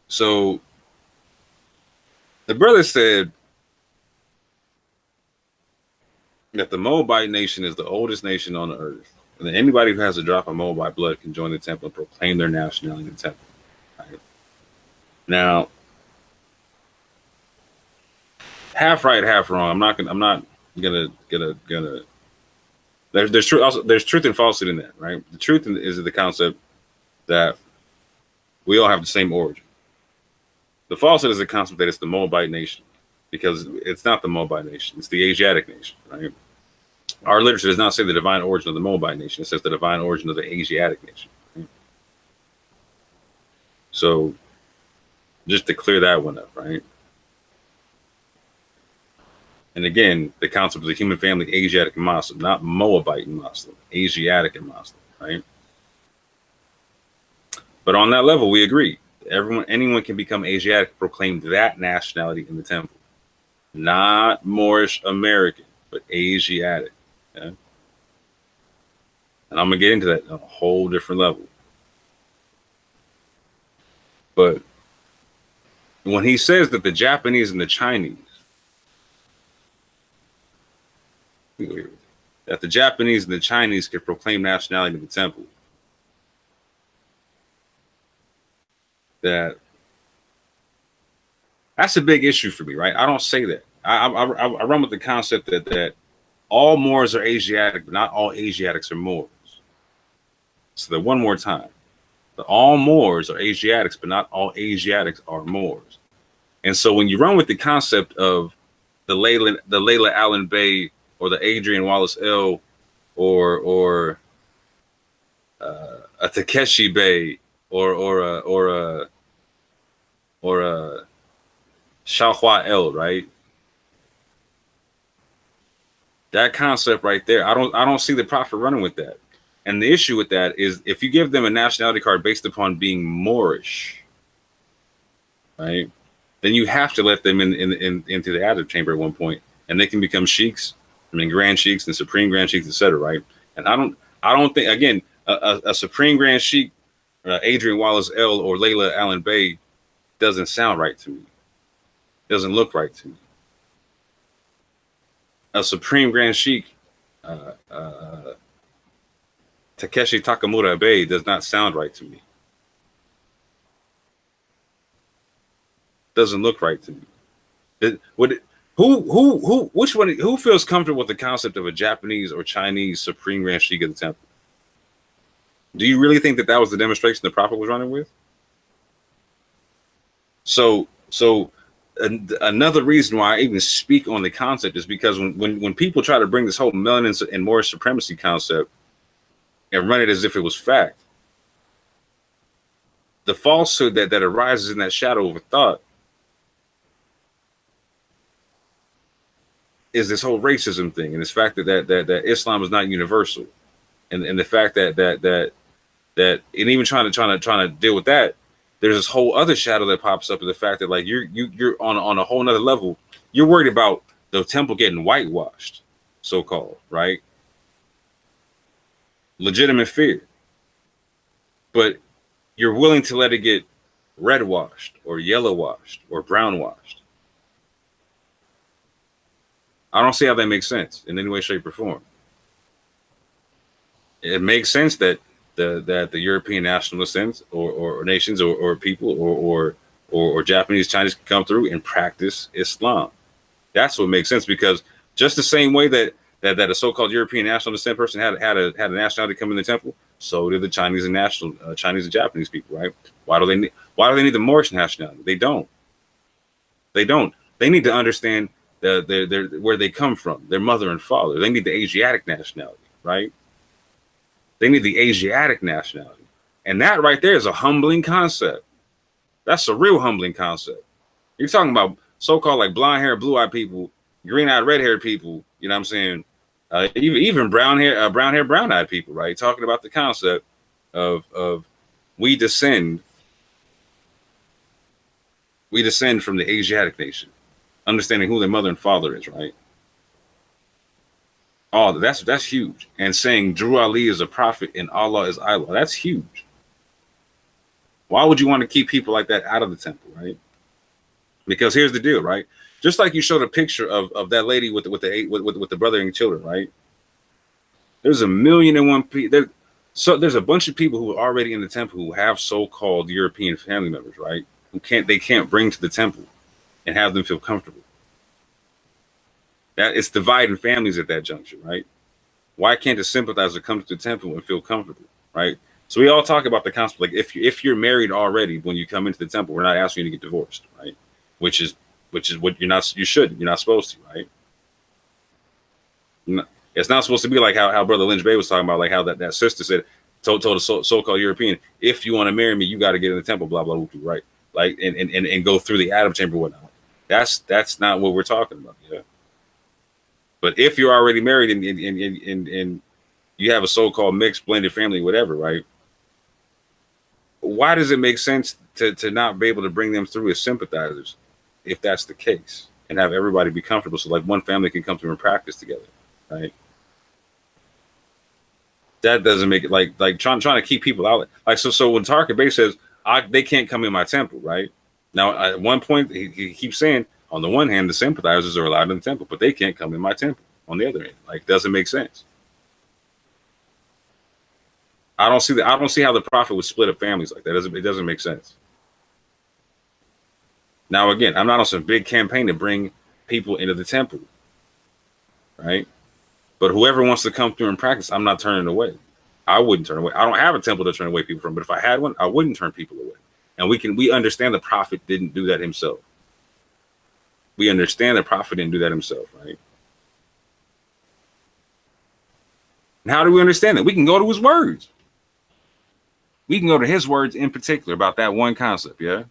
So the brother said that the Moabite nation is the oldest nation on the earth, and that anybody who has a drop of Moabite blood can join the temple and proclaim their nationality in the temple. Right? Now, half right, half wrong. I'm not gonna. There's truth. Also, there's truth and falsehood in that, right? The truth is the concept that we all have the same origin. The falsehood is the concept that it's the Moabite nation, because it's not the Moabite nation. It's the Asiatic nation, right? Our literature does not say the divine origin of the Moabite nation. It says the divine origin of the Asiatic nation. Right? So, just to clear that one up, right? And again, the concept of the human family, Asiatic and Muslim, not Moabite and Muslim, Asiatic and Muslim, right? But on that level, we agree. Anyone can become Asiatic, proclaim that nationality in the temple. Not Moorish American, but Asiatic. Okay? And I'm going to get into that on a whole different level. But when he says that the Japanese and the Chinese, that the Japanese and the Chinese could proclaim nationality in the temple, that's a big issue for me, right? I don't say that. I run with the concept that all Moors are Asiatic, but not all Asiatics are Moors. So that one more time, that all Moors are Asiatics, but not all Asiatics are Moors. And so when you run with the concept of the Layla Allen Bey or the Adrian Wallace L or a Takeshi Bey or a Xiaohua L, right? That concept right there, I don't see the prophet running with that. And the issue with that is if you give them a nationality card based upon being Moorish, right, then you have to let them into the adult chamber at one point, and they can become sheiks, grand sheiks and supreme grand sheiks, etc. Right? And I don't think, again, a supreme grand sheik, Adrian Wallace L or Layla Allen Bey, doesn't sound right to me. Doesn't look right to me. A supreme grand sheik, Takeshi Takamura Bey does not sound right to me. Doesn't look right to me. Which one? Who feels comfortable with the concept of a Japanese or Chinese Supreme Grand Sheikh of the temple? Do you really think that that was the demonstration the Prophet was running with? So another reason why I even speak on the concept is because when people try to bring this whole melanin and Moor supremacy concept and run it as if it was fact, the falsehood that arises in that shadow of a thought is this whole racism thing, and this fact that Islam is not universal, and the fact that and even trying to deal with that, there's this whole other shadow that pops up, of the fact that like you're on a whole nother level. You're worried about the temple getting whitewashed, so-called, right? Legitimate fear, but you're willing to let it get red washed or yellow washed or brown washed. I don't see how that makes sense in any way, shape, or form. It makes sense that the European nationalists or nations or people or Japanese, Chinese can come through and practice Islam. That's what makes sense, because just the same way that a so-called European national descent person had a nationality come in the temple, so did the Chinese and Japanese people, right? Why do they need the Moorish nationality? They don't. They need to understand where they come from, their mother and father. They need the Asiatic nationality, right? They need the Asiatic nationality. And that right there is a humbling concept. That's a real humbling concept. You're talking about so-called like blonde hair, blue-eyed people, green-eyed, red-haired people, you know what I'm saying? Even brown hair, brown-eyed people, right? Talking about the concept of we descend from the Asiatic nation, understanding who their mother and father is, right? Oh, that's huge. And saying Drew Ali is a prophet and Allah is Allah, that's huge. Why would you want to keep people like that out of the temple, right? Because here's the deal, right? Just like you showed a picture of that lady with the brother and children, right? There's 1,000,001 people. So there's a bunch of people who are already in the temple who have so-called European family members, right? They can't bring to the temple and have them feel comfortable. That it's dividing families at that juncture, right? Why can't a sympathizer come to the temple and feel comfortable, right? So we all talk about the concept, like if you're married already when you come into the temple, we're not asking you to get divorced, right? Which is what you're not supposed to, right? It's not supposed to be like how Brother Lynch Bay was talking about, like how that sister said, told a so-called European, if you want to marry me, you got to get in the temple, blah blah blah, right? Like and go through the Adam chamber, whatnot. That's not what we're talking about, yeah. But if you're already married and you have a so-called mixed blended family, whatever, right? Why does it make sense to not be able to bring them through as sympathizers, if that's the case, and have everybody be comfortable, so like one family can come through and practice together, right? That doesn't make it like trying to keep people out. Like so when Taharka Bey says they can't come in my temple, right? Now at one point he keeps saying, on the one hand, the sympathizers are allowed in the temple, but they can't come in my temple. On the other hand, like, doesn't make sense. I don't see how the Prophet would split up families like that. It doesn't make sense. Now, again, I'm not on some big campaign to bring people into the temple, right? But whoever wants to come through and practice, I'm not turning away. I wouldn't turn away. I don't have a temple to turn away people from, but if I had one, I wouldn't turn people away. And we understand the Prophet didn't do that himself. We understand the Prophet didn't do that himself, right? And how do we understand that? We can go to his words. We can go to his words in particular about that one concept, yeah?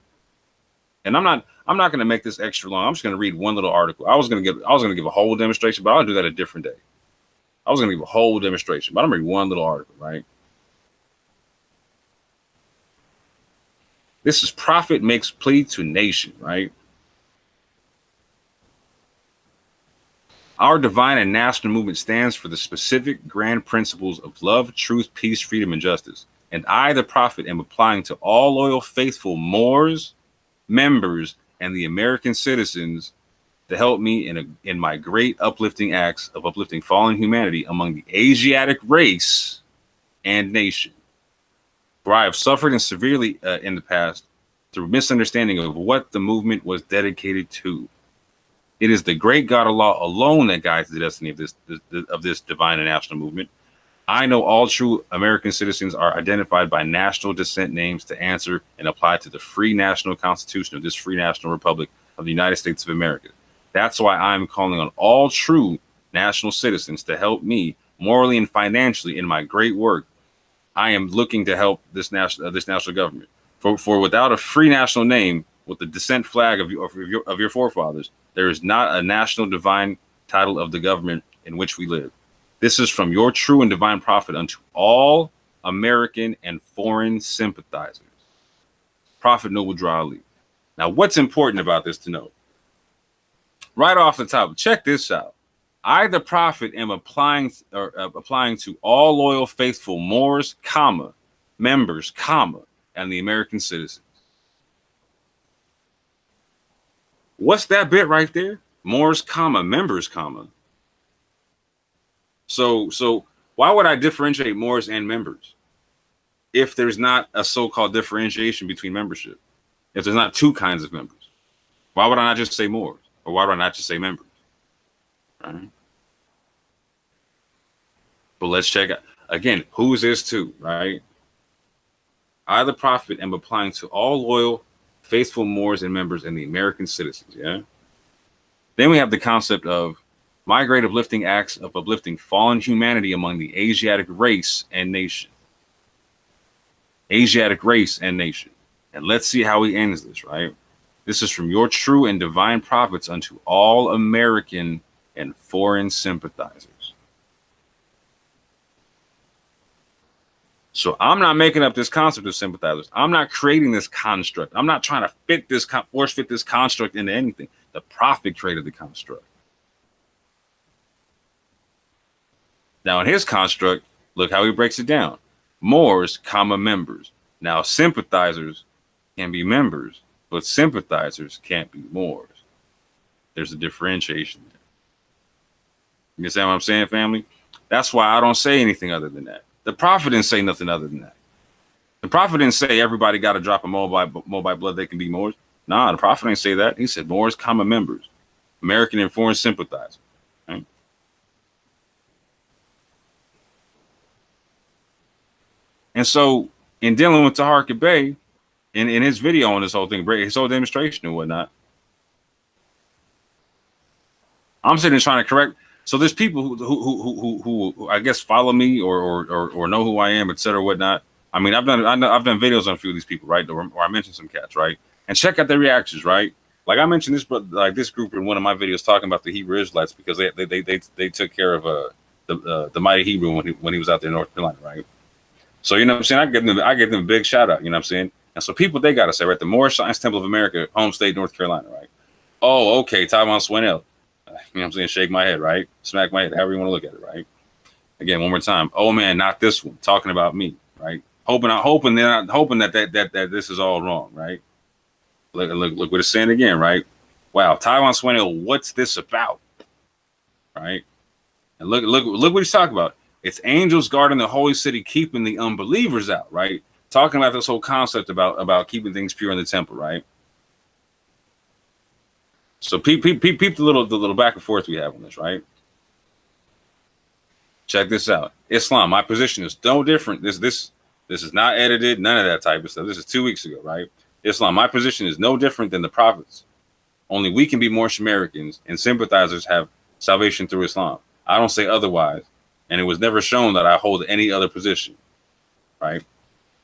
And I'm not going to make this extra long. I'm just going to read one little article. I was going to give a whole demonstration, but I'll do that a different day. I was going to give a whole demonstration, but I'm going to read one little article, right? This is Prophet makes plea to nation, right? Our divine and national movement stands for the specific grand principles of love, truth, peace, freedom, and justice. And I, the Prophet, am applying to all loyal, faithful Moors, members, and the American citizens to help me in my great uplifting acts of uplifting fallen humanity among the Asiatic race and nation. For I have suffered and severely in the past through misunderstanding of what the movement was dedicated to. It is the great God Allah alone that guides the destiny of this divine and national movement. I know all true American citizens are identified by national descent names to answer and apply to the free national constitution of this free national republic of the United States of America. That's why I'm calling on all true national citizens to help me morally and financially in my great work. I am looking to help this national government. For without a free national name with the descent flag of your forefathers, there is not a national divine title of the government in which we live. This is from your true and divine prophet unto all American and foreign sympathizers. Prophet Noble Drew Ali. Now, what's important about this to know? Right off the top, check this out. I, the prophet, am applying to all loyal, faithful Moors, comma, members, comma, and the American citizens. What's that bit right there? Moors, comma, members, comma. So why would I differentiate Moors and members if there's not a so-called differentiation between membership? If there's not two kinds of members, why would I not just say Moors? Or why would I not just say members? Right? But let's check out again, who's this to, right? I, the prophet, am applying to all loyal, faithful Moors and members and the American citizens. Yeah. Then we have the concept of my great uplifting acts of uplifting fallen humanity among the Asiatic race and nation. Asiatic race and nation. And let's see how he ends this, right? This is from your true and divine prophets unto all American and foreign sympathizers. So I'm not making up this concept of sympathizers. I'm not creating this construct. I'm not trying to force fit this construct into anything. The prophet created the construct. Now in his construct, look how he breaks it down. Moors, comma, members. Now sympathizers can be members, but sympathizers can't be Moors. There's a differentiation there. You understand what I'm saying, family? That's why I don't say anything other than that. The prophet didn't say nothing other than that. The prophet didn't say everybody got to drop a Moabite blood, they can be Moors. Nah, the prophet didn't say that. He said Moors, comma, members, American and foreign sympathizers. Right? And so in dealing with Taharka Bey, in his video on this whole thing, his whole demonstration and whatnot, I'm sitting there trying to correct. So there's people who I guess follow me or know who I am, et cetera, whatnot. I mean, I've done videos on a few of these people, right? Or I mentioned some cats, right? And check out their reactions, right? Like I mentioned this group in one of my videos talking about the Hebrew Israelites because they took care of the mighty Hebrew when he was out there in North Carolina, right? So you know what I'm saying? I give them a big shout out, you know what I'm saying? And so people, they gotta say, right, the Moorish Science Temple of America, home state, North Carolina, right? Oh, okay, Taiwan Swinnell. You know what I'm saying? Shake my head, right? Smack my head, however you want to look at it, right? Again, one more time. Oh man, not this one. Talking about me, right? Hoping that this is all wrong, right? Look what it's saying again, right? Wow, Taiwan Swinnell, what's this about? Right? And look what he's talking about. It's angels guarding the holy city, keeping the unbelievers out, right? Talking about this whole concept about keeping things pure in the temple, right? So peep the little back and forth we have on this, right? Check this out. Islam, my position is no different. This is not edited, none of that type of stuff. This is 2 weeks ago, right? Islam, my position is no different than the prophets. Only we can be Moorish Americans and sympathizers have salvation through Islam. I don't say otherwise. And it was never shown that I hold any other position, right?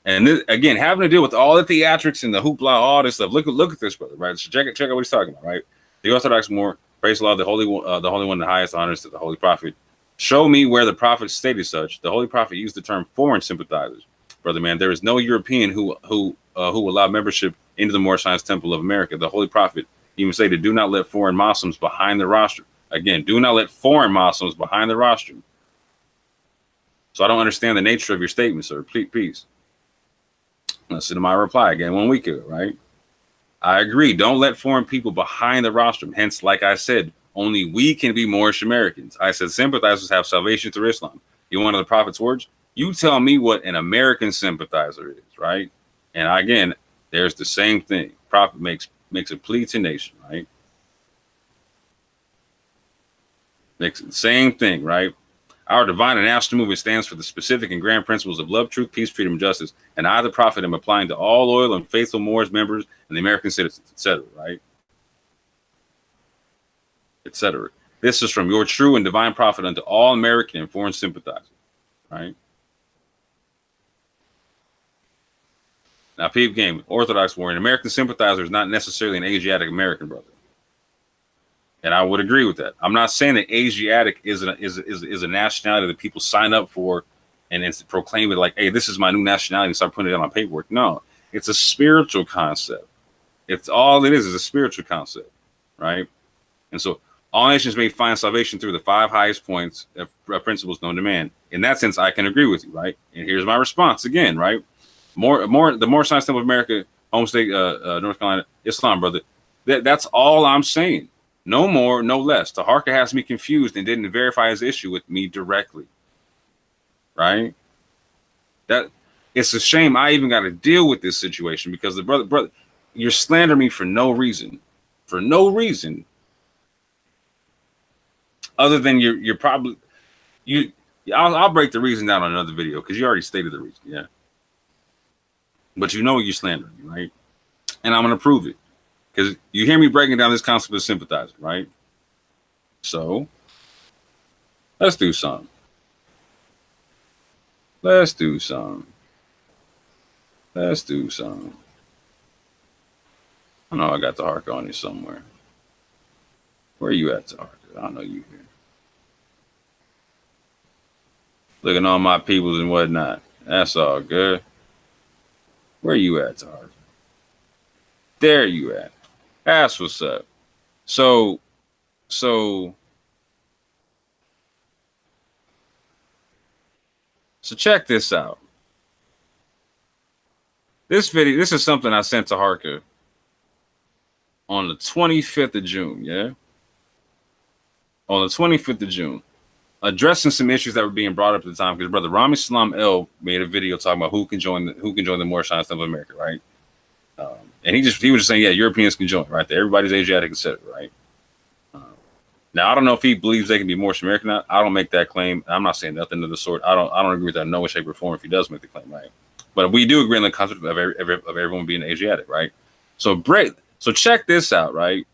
And this, again, having to deal with all the theatrics and the hoopla, all this stuff. Look at this, brother, right? So check out what he's talking about, right? The Orthodox Moor, praise Allah, the Holy One, the highest honors to the Holy Prophet. Show me where the Prophet stated such. The Holy Prophet used the term foreign sympathizers, brother man. There is no European who allowed membership into the Moorish Science Temple of America. The Holy Prophet even stated, "Do not let foreign Muslims behind the rostrum." Again, do not let foreign Muslims behind the rostrum. So I don't understand the nature of your statement, sir. Please. Listen to my reply again 1 week ago, right? I agree. Don't let foreign people behind the rostrum. Hence, like I said, only we can be Moorish Americans. I said sympathizers have salvation through Islam. You want the Prophet's words? You tell me what an American sympathizer is, right? And again, there's the same thing. Prophet makes a plea to nation, right? Makes the same thing, right? Our divine and national movement stands for the specific and grand principles of love, truth, peace, freedom, and justice, and I, the Prophet, am applying to all loyal and faithful Moors members and the American citizens, etc., right? Etc. This is from your true and divine Prophet unto all American and foreign sympathizers, right? Now, peep game, Orthodox warrior, an American sympathizer is not necessarily an Asiatic American, brother. And I would agree with that. I'm not saying that Asiatic is a nationality that people sign up for and it's proclaim it like, hey, this is my new nationality and start putting it on paperwork. No, it's a spiritual concept. It's all it is a spiritual concept, right? And so all nations may find salvation through the 5 highest points of principles known to man. In that sense, I can agree with you, right? And here's my response again, right? The Moor Science Temple of America, home state, North Carolina, Islam, brother. That's all I'm saying. No more, no less. Taharka has me confused and didn't verify his issue with me directly. Right? That it's a shame I even got to deal with this situation because the brother, you're slandering me for no reason. For no reason. Other than you're probably I'll break the reason down on another video because you already stated the reason, yeah. But you know you're slandering me, right? And I'm gonna prove it. Because you hear me breaking down this concept of sympathizer, right? So, let's do some. Let's do some. Let's do some. I know I got Taharka on you somewhere. Where you at, Taharka? I know you here. Looking on my peoples and whatnot. That's all good. Where you at, Taharka? There you at. That's what's up. So check this out. This is something I sent to Taharka on the 25th of June, yeah? On the 25th of June. Addressing some issues that were being brought up at the time, because brother Rami Salam El made a video talking about who can join the Moor Science Temple of America, right? And he was just saying, yeah, Europeans can join, right? Everybody's Asiatic, etc., right? Now I don't know if he believes they can be Moorish American. I don't make that claim. I'm not saying nothing of the sort. I don't agree with that in no way, shape, or form. If he does make the claim, right? But we do agree on the concept of everyone being Asiatic, right? So check this out, right?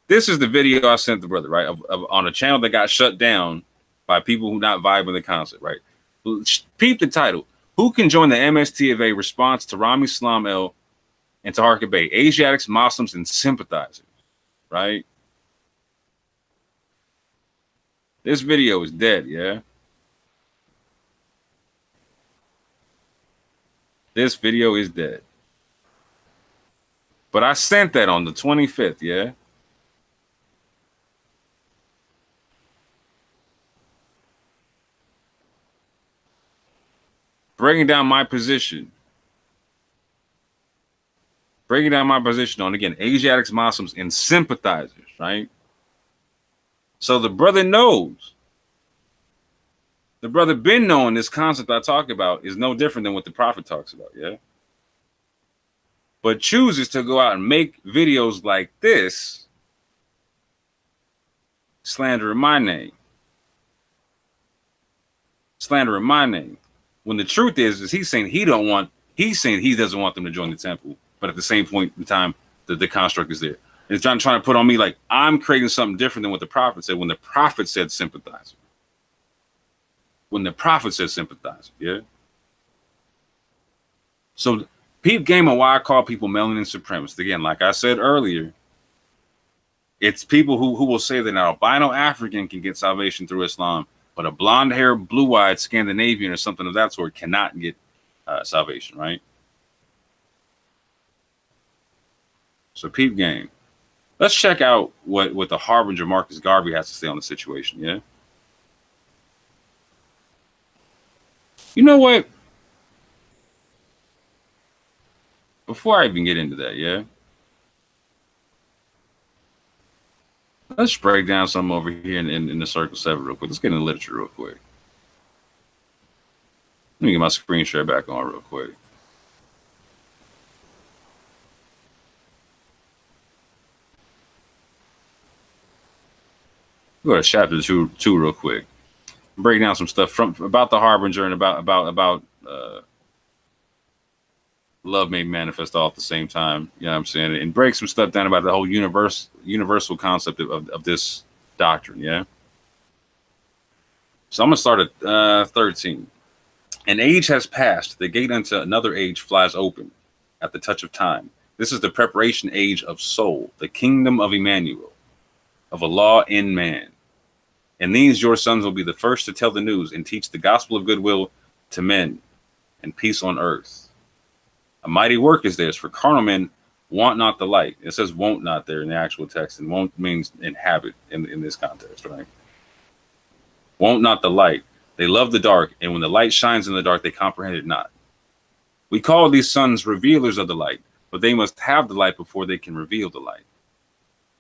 This is the video I sent the brother, right? On a channel that got shut down by people who not vibe with the concept, right? Peep the title. Who can join the MST of A response to Rami Salam El and Taharka Bey, Asiatics, Moslems, and sympathizers, right? This video is dead, yeah? This video is dead. But I sent that on the 25th, yeah? Breaking down my position. Breaking down my position on, again, Asiatics, Moslems, and sympathizers, right? So the brother knows. The brother been knowing this concept I talk about is no different than what the Prophet talks about, yeah? But chooses to go out and make videos like this, slandering my name. Slandering my name. When the truth is he's saying he doesn't want them to join the temple, but at the same point in time, the construct is there. And it's trying to put on me like I'm creating something different than what the Prophet said when the Prophet said sympathizer. When the Prophet said sympathizer, yeah? So peep game on why I call people melanin supremacists. Again, like I said earlier, it's people who will say that an albino African can get salvation through Islam, but a blonde-haired, blue-eyed Scandinavian or something of that sort cannot get salvation, right? So peep game. Let's check out what the Harbinger Marcus Garvey has to say on the situation, yeah? You know what? Before I even get into that, yeah? Let's break down something over here in the Circle 7 real quick. Let's get into literature real quick. Let me get my screen share back on real quick. Go to chapter two real quick. Break down some stuff about the harbinger and about love made manifest all at the same time. You know what I'm saying? And break some stuff down about the whole universal concept of this doctrine. Yeah. So I'm gonna start at 13. An age has passed. The gate unto another age flies open at the touch of time. This is the preparation age of soul, the kingdom of Emmanuel, of a law in man. And these your sons will be the first to tell the news and teach the gospel of goodwill to men and peace on earth. A mighty work is this, for carnal men want not the light. It says won't not there in the actual text, and won't means inhabit in this context, right? Won't not the light. They love the dark, and when the light shines in the dark, they comprehend it not. We call these sons revealers of the light, but they must have the light before they can reveal the light.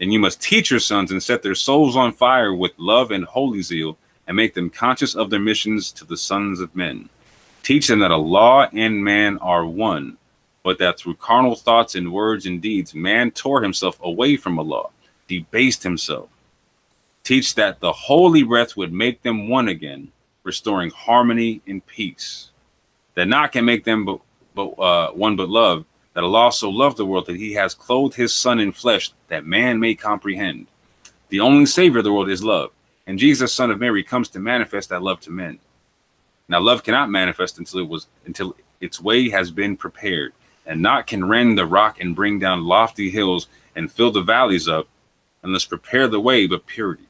And you must teach your sons and set their souls on fire with love and holy zeal, and make them conscious of their missions to the sons of men. Teach them that a law and man are one, but that through carnal thoughts and words and deeds, man tore himself away from a law, debased himself. Teach that the holy breath would make them one again, restoring harmony and peace. That not can make them but one but love, that Allah so loved the world that he has clothed his son in flesh, that man may comprehend. The only savior of the world is love, and Jesus, son of Mary, comes to manifest that love to men. Now love cannot manifest until its way has been prepared, and naught can rend the rock and bring down lofty hills and fill the valleys up, unless prepare the way but purity.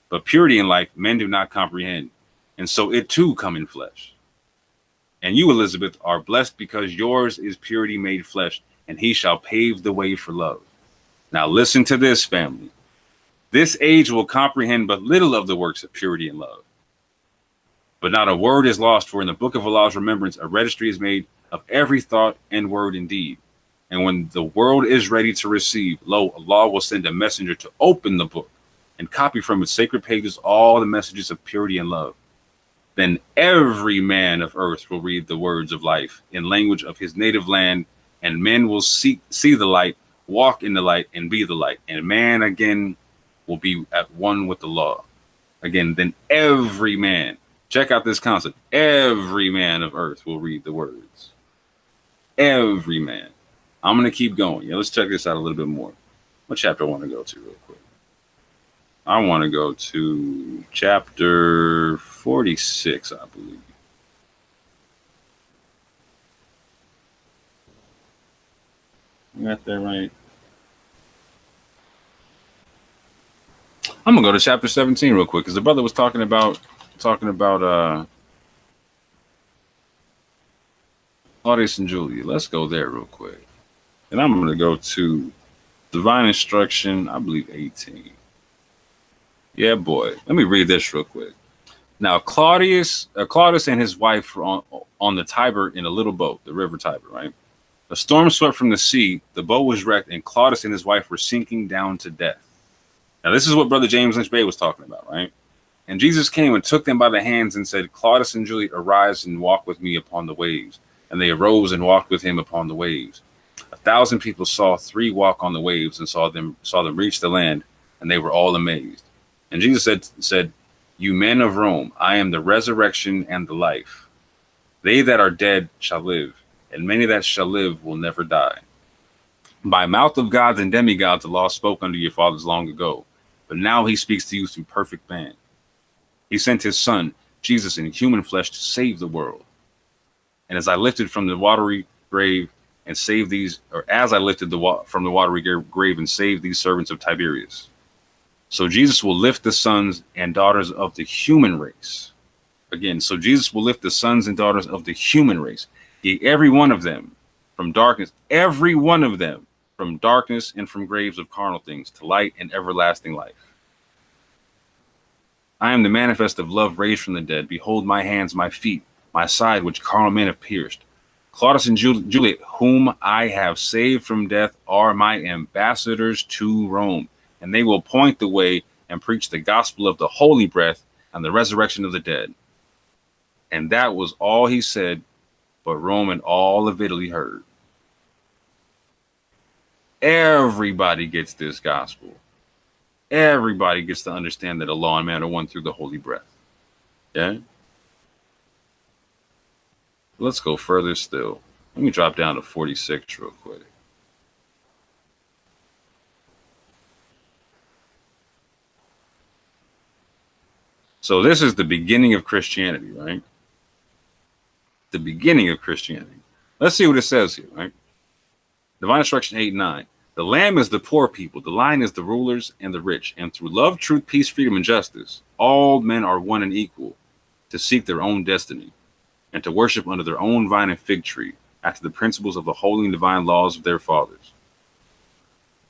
But purity in life men do not comprehend, and so it too come in flesh. And you, Elizabeth, are blessed because yours is purity made flesh, and he shall pave the way for love. Now listen to this, family. This age will comprehend but little of the works of purity and love. But not a word is lost, for in the book of Allah's remembrance, a registry is made of every thought and word and deed. And when the world is ready to receive, lo, Allah will send a messenger to open the book and copy from its sacred pages all the messages of purity and love. Then every man of earth will read the words of life in language of his native land, and men will see the light, walk in the light, and be the light. And man again will be at one with the law. Again, then every man, check out this concept, every man of earth will read the words. Every man. I'm going to keep going. Yeah, let's check this out a little bit more. What chapter I want to go to real quick? I want to go to chapter 46, I believe. You got that right? I'm gonna go to chapter 17 real quick because the brother was talking about Claudius and Julia. Let's go there real quick, and I'm gonna go to divine instruction. I believe 18. Yeah, boy. Let me read this real quick. Now, Claudius and his wife were on the Tiber in a little boat, the river Tiber, right? A storm swept from the sea. The boat was wrecked, and Claudius and his wife were sinking down to death. Now, this is what Brother James Lynch Bay was talking about, right? And Jesus came and took them by the hands and said, Claudius and Julia, arise and walk with me upon the waves. And they arose and walked with him upon the waves. 1,000 people saw 3 walk on the waves and saw them reach the land, and they were all amazed. And Jesus said, you men of Rome, I am the resurrection and the life. They that are dead shall live, and many that shall live will never die. By mouth of gods and demigods, the law spoke unto your fathers long ago, but now he speaks to you through perfect man. He sent his son, Jesus, in human flesh to save the world. And as I lifted from the watery grave and saved these, or as I lifted from the watery grave and saved these servants of Tiberius, so Jesus will lift the sons and daughters of the human race. Again, so Jesus will lift the sons and daughters of the human race. Every one of them from darkness, every one of them from darkness and from graves of carnal things to light and everlasting life. I am the manifest of love raised from the dead. Behold my hands, my feet, my side, which carnal men have pierced. Claudius and Juliet, whom I have saved from death, are my ambassadors to Rome. and they will point the way and preach the gospel of the holy breath and the resurrection of the dead. And that was all he said, but Rome and all of Italy heard. Everybody gets this gospel. Everybody gets to understand that Allah and man are one through the holy breath. Yeah? Let's go further still. Let me drop down to 46 real quick. So this is the beginning of Christianity, right? The beginning of Christianity. Let's see what it says here, right? Divine Instruction 8:9. The Lamb is the poor people, the Lion is the rulers and the rich, and through love, truth, peace, freedom, and justice, all men are one and equal to seek their own destiny and to worship under their own vine and fig tree after the principles of the holy and divine laws of their fathers.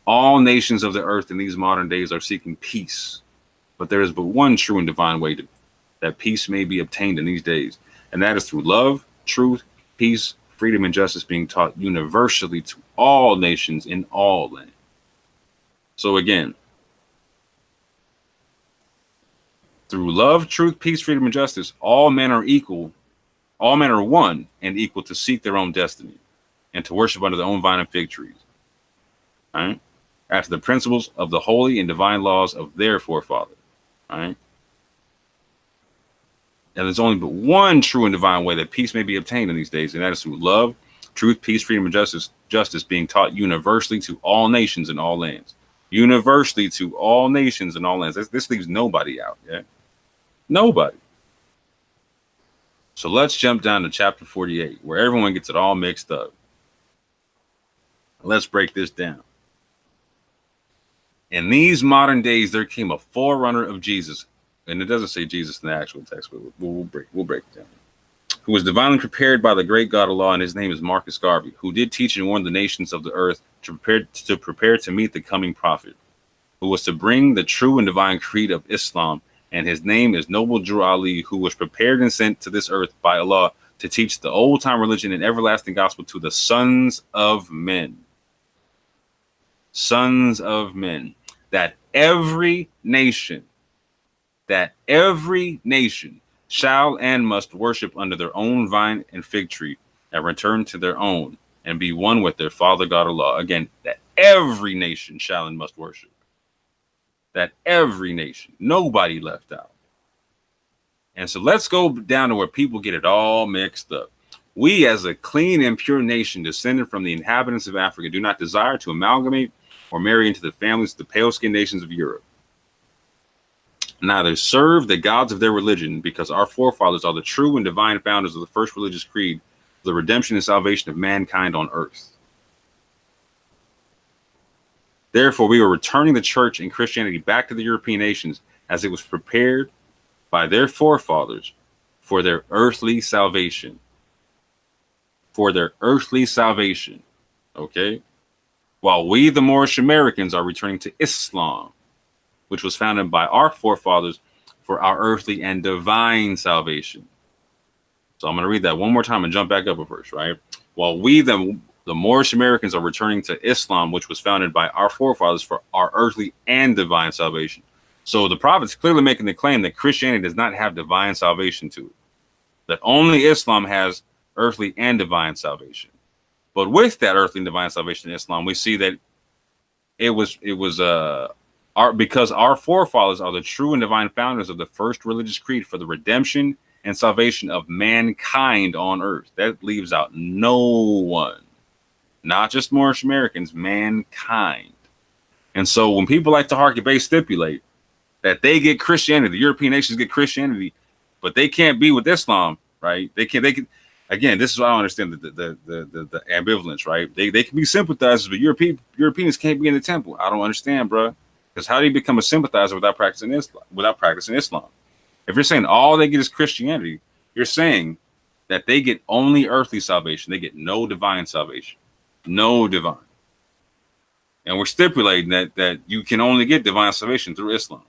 All nations of the earth in these modern days are seeking peace, but there is but one true and divine way that peace may be obtained in these days, and that is through love, truth, peace, freedom, and justice being taught universally to all nations in all lands. So again, through love, truth, peace, freedom, and justice, all men are equal. All men are one and equal to seek their own destiny and to worship under their own vine and fig trees. All right? After the principles of the holy and divine laws of their forefathers. All right? And there's only but one true and divine way that peace may be obtained in these days, and that is through love, truth, peace, freedom, and justice being taught universally to all nations in all lands. Universally to all nations in all lands. This leaves nobody out. Yeah, nobody. So let's jump down to chapter 48, where everyone gets it all mixed up. Let's break this down. In these modern days, there came a forerunner of Jesus, and it doesn't say Jesus in the actual text, but we'll break it down. Who was divinely prepared by the great God Allah, and his name is Marcus Garvey, who did teach and warn the nations of the earth to prepare to meet the coming prophet, who was to bring the true and divine creed of Islam, and his name is Noble Drew Ali, who was prepared and sent to this earth by Allah to teach the old-time religion and everlasting gospel to the sons of men. Sons of men. That every nation shall and must worship under their own vine and fig tree and return to their own and be one with their Father God Allah. Again, that every nation shall and must worship. That every nation, nobody left out. And so let's go down to where people get it all mixed up. We, as a clean and pure nation descended from the inhabitants of Africa, do not desire to amalgamate or marry into the families of the pale-skinned nations of Europe. Neither serve the gods of their religion, because our forefathers are the true and divine founders of the first religious creed, the redemption and salvation of mankind on earth. Therefore, we are returning the church and Christianity back to the European nations as it was prepared by their forefathers for their earthly salvation. For their earthly salvation. Okay? While we, the Moorish Americans, are returning to Islam, which was founded by our forefathers for our earthly and divine salvation. So I'm going to read that one more time and jump back up a verse, right? While we, the Moorish Americans, are returning to Islam, which was founded by our forefathers for our earthly and divine salvation. So the prophet's clearly making the claim that Christianity does not have divine salvation to it, that only Islam has earthly and divine salvation. But with that earthly and divine salvation in Islam, we see that it was because our forefathers are the true and divine founders of the first religious creed for the redemption and salvation of mankind on earth. That leaves out no one, not just Moorish Americans, mankind. And so when people like Taharka Bey stipulate that they get Christianity, the European nations get Christianity, but they can't be with Islam, right? They can. Again, this is why I don't understand the ambivalence, right? They can be sympathizers, but Europeans can't be in the temple. I don't understand, bro. Because how do you become a sympathizer without practicing Islam? If you're saying all they get is Christianity, you're saying that they get only earthly salvation. They get no divine salvation. No divine. And we're stipulating that you can only get divine salvation through Islam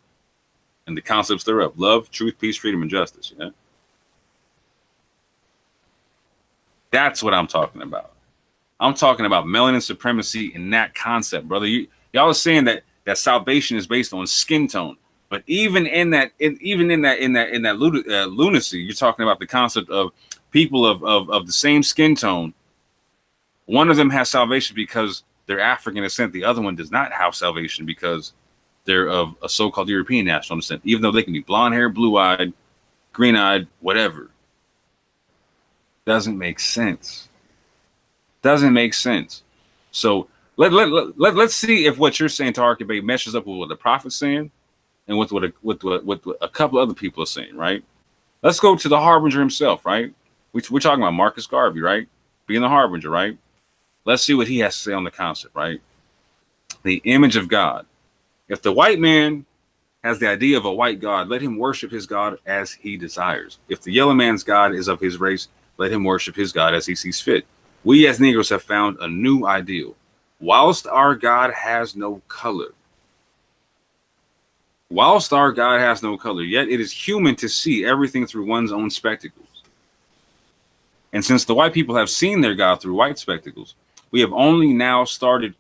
and the concepts thereof: love, truth, peace, freedom, and justice. Yeah? That's what I'm talking about. I'm talking about melanin supremacy in that concept, brother. Y'all are saying that that salvation is based on skin tone. But even in that lunacy, you're talking about the concept of people of the same skin tone. One of them has salvation because they're African descent. The other one does not have salvation because they're of a so-called European national descent, even though they can be blonde hair, blue-eyed, green-eyed, whatever. Doesn't make sense. Doesn't make sense. So let's see if what you're saying, Taharka Bey, meshes up with what the prophet's saying and with what a couple other people are saying, right? Let's go to the harbinger himself, right? We're talking about Marcus Garvey, right? Being the harbinger, right? Let's see what he has to say on the concept, right? The image of God. If the white man has the idea of a white God, let him worship his God as he desires. If the yellow man's God is of his race, let him worship his God as he sees fit. We as Negroes have found a new ideal. Whilst our God has no color, yet it is human to see everything through one's own spectacles. And since the white people have seen their God through white spectacles, we have only now started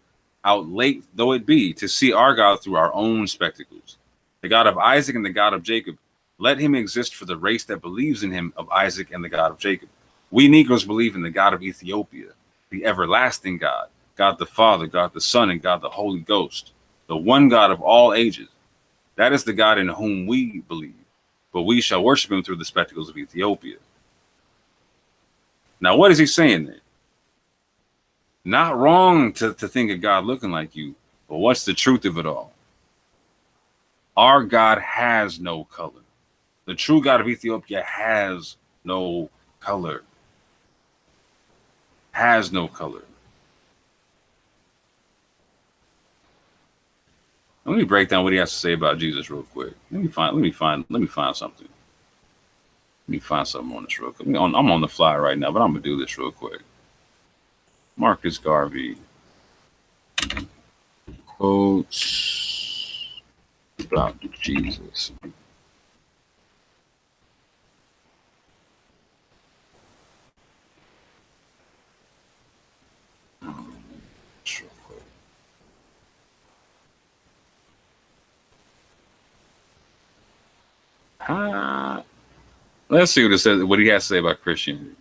out, late though it be, to see our God through our own spectacles. The God of Isaac and the God of Jacob, let him exist for the race that believes in him, of Isaac and the God of Jacob. We Negroes believe in the God of Ethiopia, the everlasting God, God the Father, God the Son, and God the Holy Ghost, the one God of all ages. That is the God in whom we believe, but we shall worship him through the spectacles of Ethiopia. Now, what is he saying there? Not wrong to think of God looking like you, but what's the truth of it all? Our God has no color. The true God of Ethiopia has no color. Has no color. Let me break down what he has to say about Jesus real quick. Let me find something. Let me find something on this real quick. I'm on the fly right now, but I'm gonna do this real quick. Marcus Garvey quotes about Jesus. Let's see what it says. What he has to say about Christianity.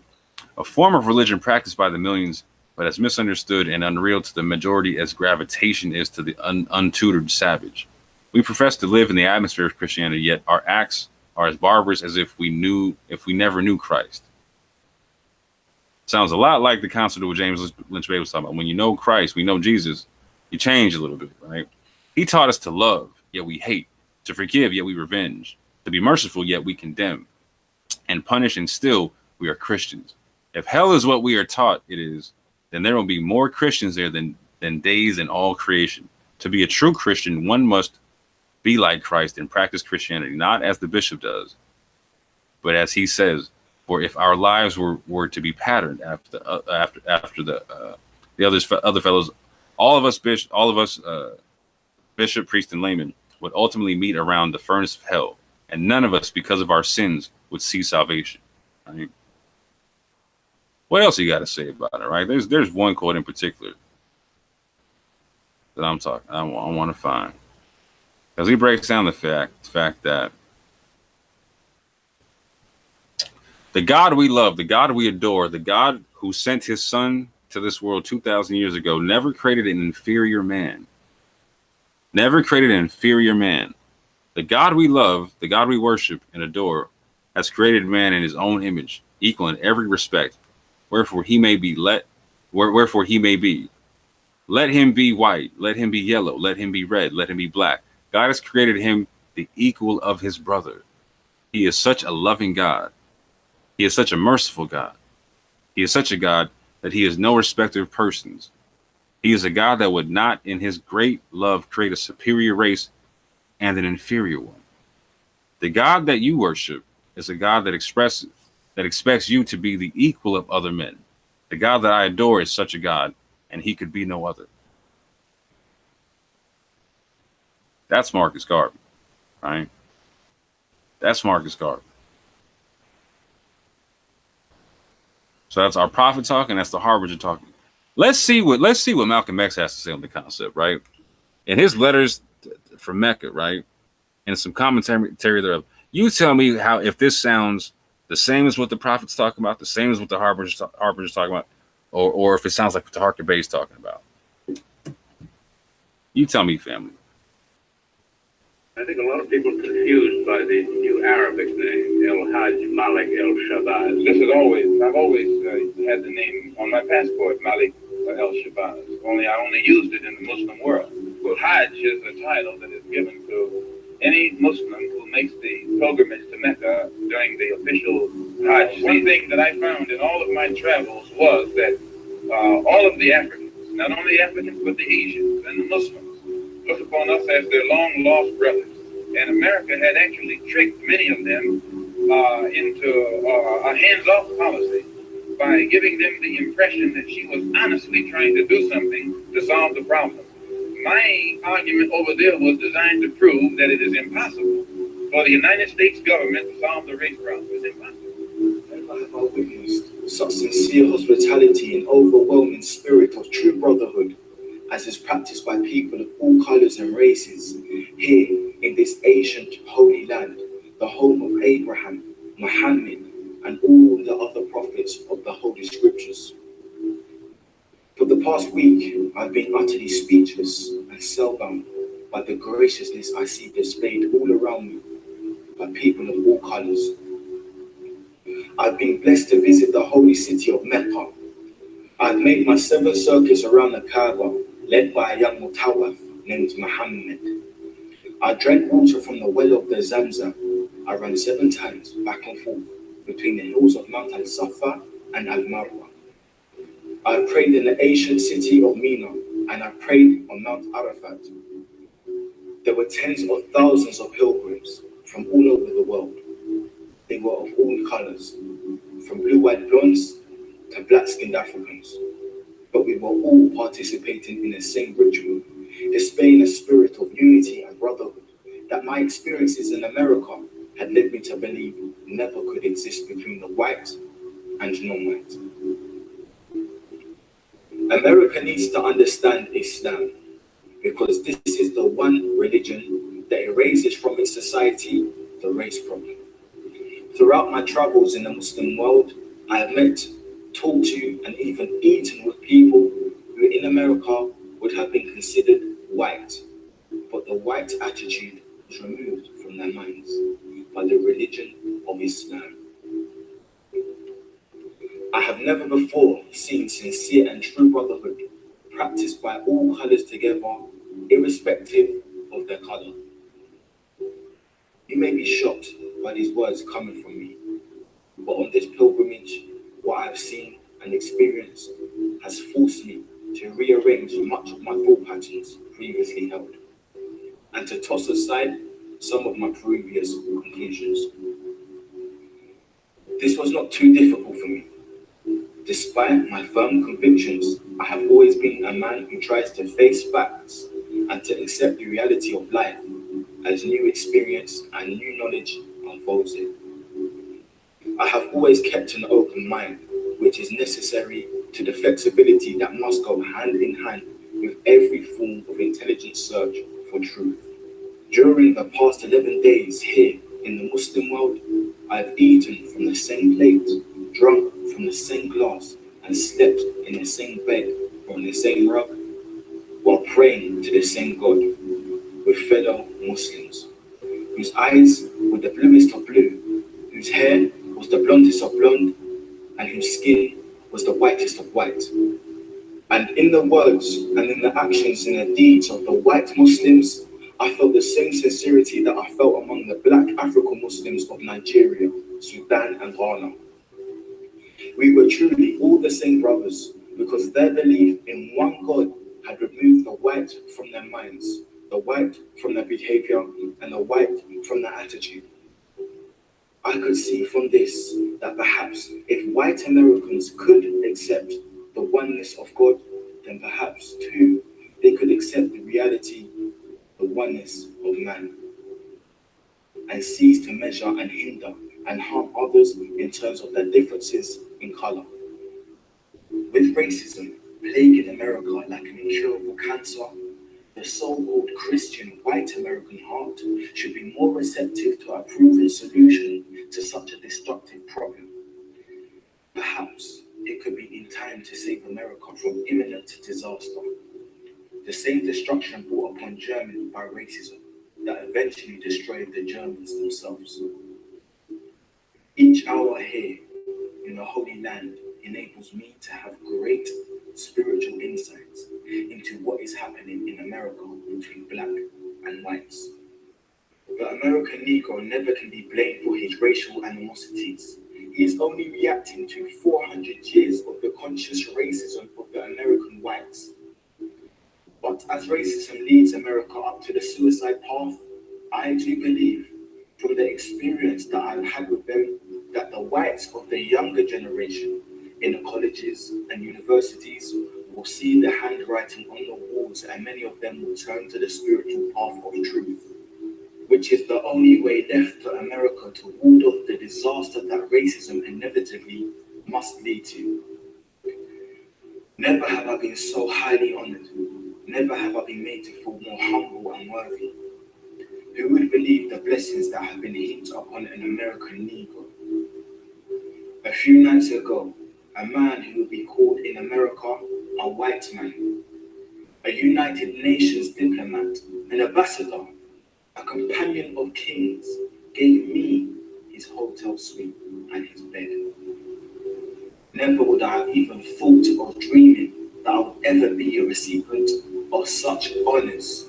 A form of religion practiced by the millions, but as misunderstood and unreal to the majority as gravitation is to the untutored savage. We profess to live in the atmosphere of Christianity, yet our acts are as barbarous as if we never knew Christ. Sounds a lot like the concept of what James Lynch Bay was talking about. When you know Christ, we know Jesus, you change a little bit, right? He taught us to love, yet we hate, to forgive, yet we revenge, to be merciful, yet we condemn, and punish, and still we are Christians. If hell is what we are taught it is, then there will be more Christians there than days in all creation. To be a true Christian, one must be like Christ and practice Christianity, not as the bishop does, but as he says. For if our lives were to be patterned after the other fellows, all of us bishop, priest, and layman would ultimately meet around the furnace of hell, and none of us, because of our sins, would see salvation. Right? What else you got to say about it? Right? There's one quote in particular that I want to find, because he breaks down the fact that the God we love, the God we adore, the God who sent his son to this world 2,000 years ago, never created an inferior man. Never created an inferior man. The God we love, the God we worship and adore, has created man in his own image, equal in every respect. Wherefore he may be. Let him be white, let him be yellow, let him be red, let him be black. God has created him the equal of his brother. He is such a loving God. He is such a merciful God. He is such a God that he is no respecter of persons. He is a God that would not, in his great love, create a superior race and an inferior one. The God that you worship is a God that expects you to be the equal of other men. The God that I adore is such a God, and he could be no other. That's Marcus Garvey, right? That's Marcus Garvey. So that's our prophet talking. That's the harbinger talking. Let's see what Malcolm X has to say on the concept, right? In his letters from Mecca, right? And some commentary thereof. You tell me how, if this sounds the same as what the prophet's talking about, the same as what the Harper's talking about, or if it sounds like what the Taharka Bey is talking about. You tell me, family. I think a lot of people are confused by the new Arabic name, El Hajj Malik El Shabazz. I've always had the name on my passport, Malik El Shabazz. I only used it in the Muslim world. Well, Hajj is a title that is given to any Muslim who makes the pilgrimage to Mecca during the official Hajj. One thing that I found in all of my travels was that all of the Africans, not only Africans, but the Asians and the Muslims, look upon us as their long-lost brothers. And America had actually tricked many of them into a hands-off policy by giving them the impression that she was honestly trying to do something to solve the problem. My argument over there was designed to prove that it is impossible for the United States government to solve the race problem. It's impossible. Never have I witnessed such sincere hospitality and overwhelming spirit of true brotherhood as is practiced by people of all colors and races here in this ancient holy land, the home of Abraham, Muhammad, and all the other prophets of the Holy Scriptures. For the past week, I've been utterly speechless and spellbound by the graciousness I see displayed all around me by people of all colors. I've been blessed to visit the holy city of Mecca. I've made my 7 circuits around the Kaaba, led by a young Mutawaf named Muhammad. I drank water from the well of the Zamzam. I ran 7 times back and forth between the hills of Mount Al-Safa and Al-Marwa. I prayed in the ancient city of Mina, and I prayed on Mount Arafat. There were tens of thousands of pilgrims from all over the world. They were of all colors, from blue-eyed blondes to black-skinned Africans. But we were all participating in the same ritual, displaying a spirit of unity and brotherhood that my experiences in America had led me to believe never could exist between the white and non-white. America needs to understand Islam, because this is the one religion that erases from its society the race problem. Throughout my travels in the Muslim world, I have met, talked to, and even eaten with people who in America would have been considered white, but the white attitude was removed from their minds by the religion of Islam. I have never before seen sincere and true brotherhood practiced by all colors together, irrespective of their color. You may be shocked by these words coming from me, but on this pilgrimage, what I've seen and experienced has forced me to rearrange much of my thought patterns previously held, and to toss aside some of my previous conclusions. This was not too difficult for me. Despite my firm convictions, I have always been a man who tries to face facts and to accept the reality of life as new experience and new knowledge unfolds it. I have always kept an open mind, which is necessary to the flexibility that must go hand in hand with every form of intelligent search for truth. During the past 11 days here in the Muslim world, I've eaten from the same plate, drunk from the same glass, and slept in the same bed or on the same rug, while praying to the same God with fellow Muslims, whose eyes were the bluest of blue, whose hair was the blondest of blonde, and whose skin was the whitest of white. And in the words and in the actions and the deeds of the white Muslims, I felt the same sincerity that I felt among the black African Muslims of Nigeria, Sudan, and Ghana. We were truly all the same brothers, because their belief in one God had removed the white from their minds, the white from their behavior, and the white from their attitude. I could see from this that perhaps if white Americans could accept the oneness of God, then perhaps too they could accept the reality, the oneness of man, and cease to measure and hinder and harm others in terms of their differences in color. With racism plaguing America like an incurable cancer, the so-called Christian white American heart should be more receptive to a proven solution to such a destructive problem. Perhaps it could be in time to save America from imminent disaster, the same destruction brought upon Germany by racism that eventually destroyed the Germans themselves. Each hour here in the Holy Land enables me to have great spiritual insights into what is happening in America between black and whites. The American Negro never can be blamed for his racial animosities. He is only reacting to 400 years of the conscious racism of the American whites. But as racism leads America up to the suicide path, I do believe, from the experience that I've had with them, that the whites of the younger generation in the colleges and universities will see the handwriting on the walls, and many of them will turn to the spiritual path of truth, which is the only way left for America to ward off the disaster that racism inevitably must lead to. Never have I been so highly honored. Never have I been made to feel more humble and worthy. Who would believe the blessings that have been heaped upon an American Negro? A few nights ago, a man who would be called in America a white man, a United Nations diplomat, an ambassador, a companion of kings, gave me his hotel suite and his bed. Never would I have even thought of dreaming that I would ever be a recipient of such honors.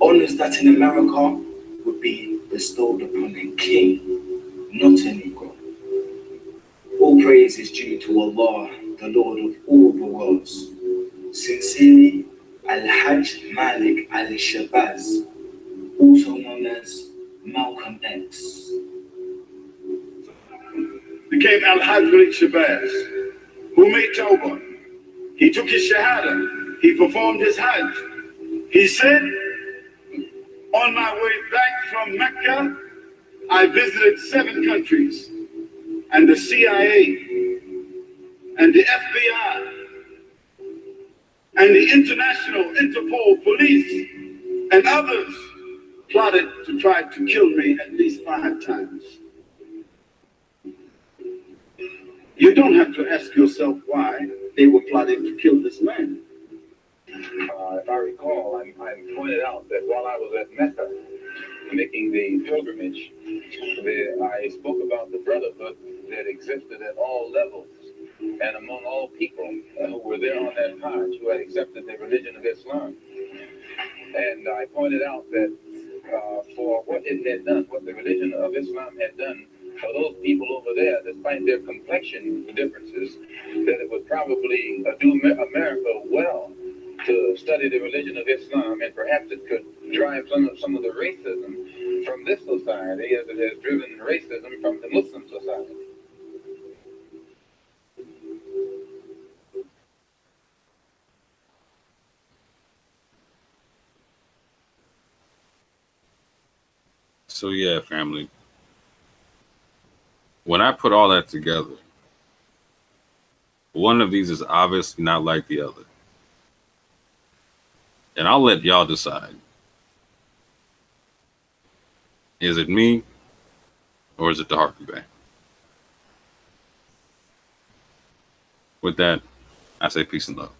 Honors that in America would be bestowed upon a king, not a Negro. All praise is due to Allah, the Lord of all the worlds. Sincerely, Al-Hajj Malik Al-Shabazz, also known as Malcolm X. Became Al-Hajj Malik Shabazz, who made Tawbah. He took his Shahada. He performed his Hajj. He said, on my way back from Mecca, I visited 7 countries, and the CIA, and the FBI, and the International Interpol Police, and others plotted to try to kill me at least 5 times. You don't have to ask yourself why they were plotting to kill this man. If I recall, I pointed out that while I was at Mecca making the pilgrimage, I spoke about the brotherhood that existed at all levels and among all people who were there on that Hajj who had accepted the religion of Islam. And I pointed out that for what it had done, what the religion of Islam had done for those people over there, despite their complexion differences, that it would probably do America well to study the religion of Islam, and perhaps it could drive some of the racism from this society as it has driven racism from the Muslim society. So yeah, family. When I put all that together, one of these is obviously not like the other. And I'll let y'all decide. Is it me or is it Taharka Bey? With that, I say peace and love.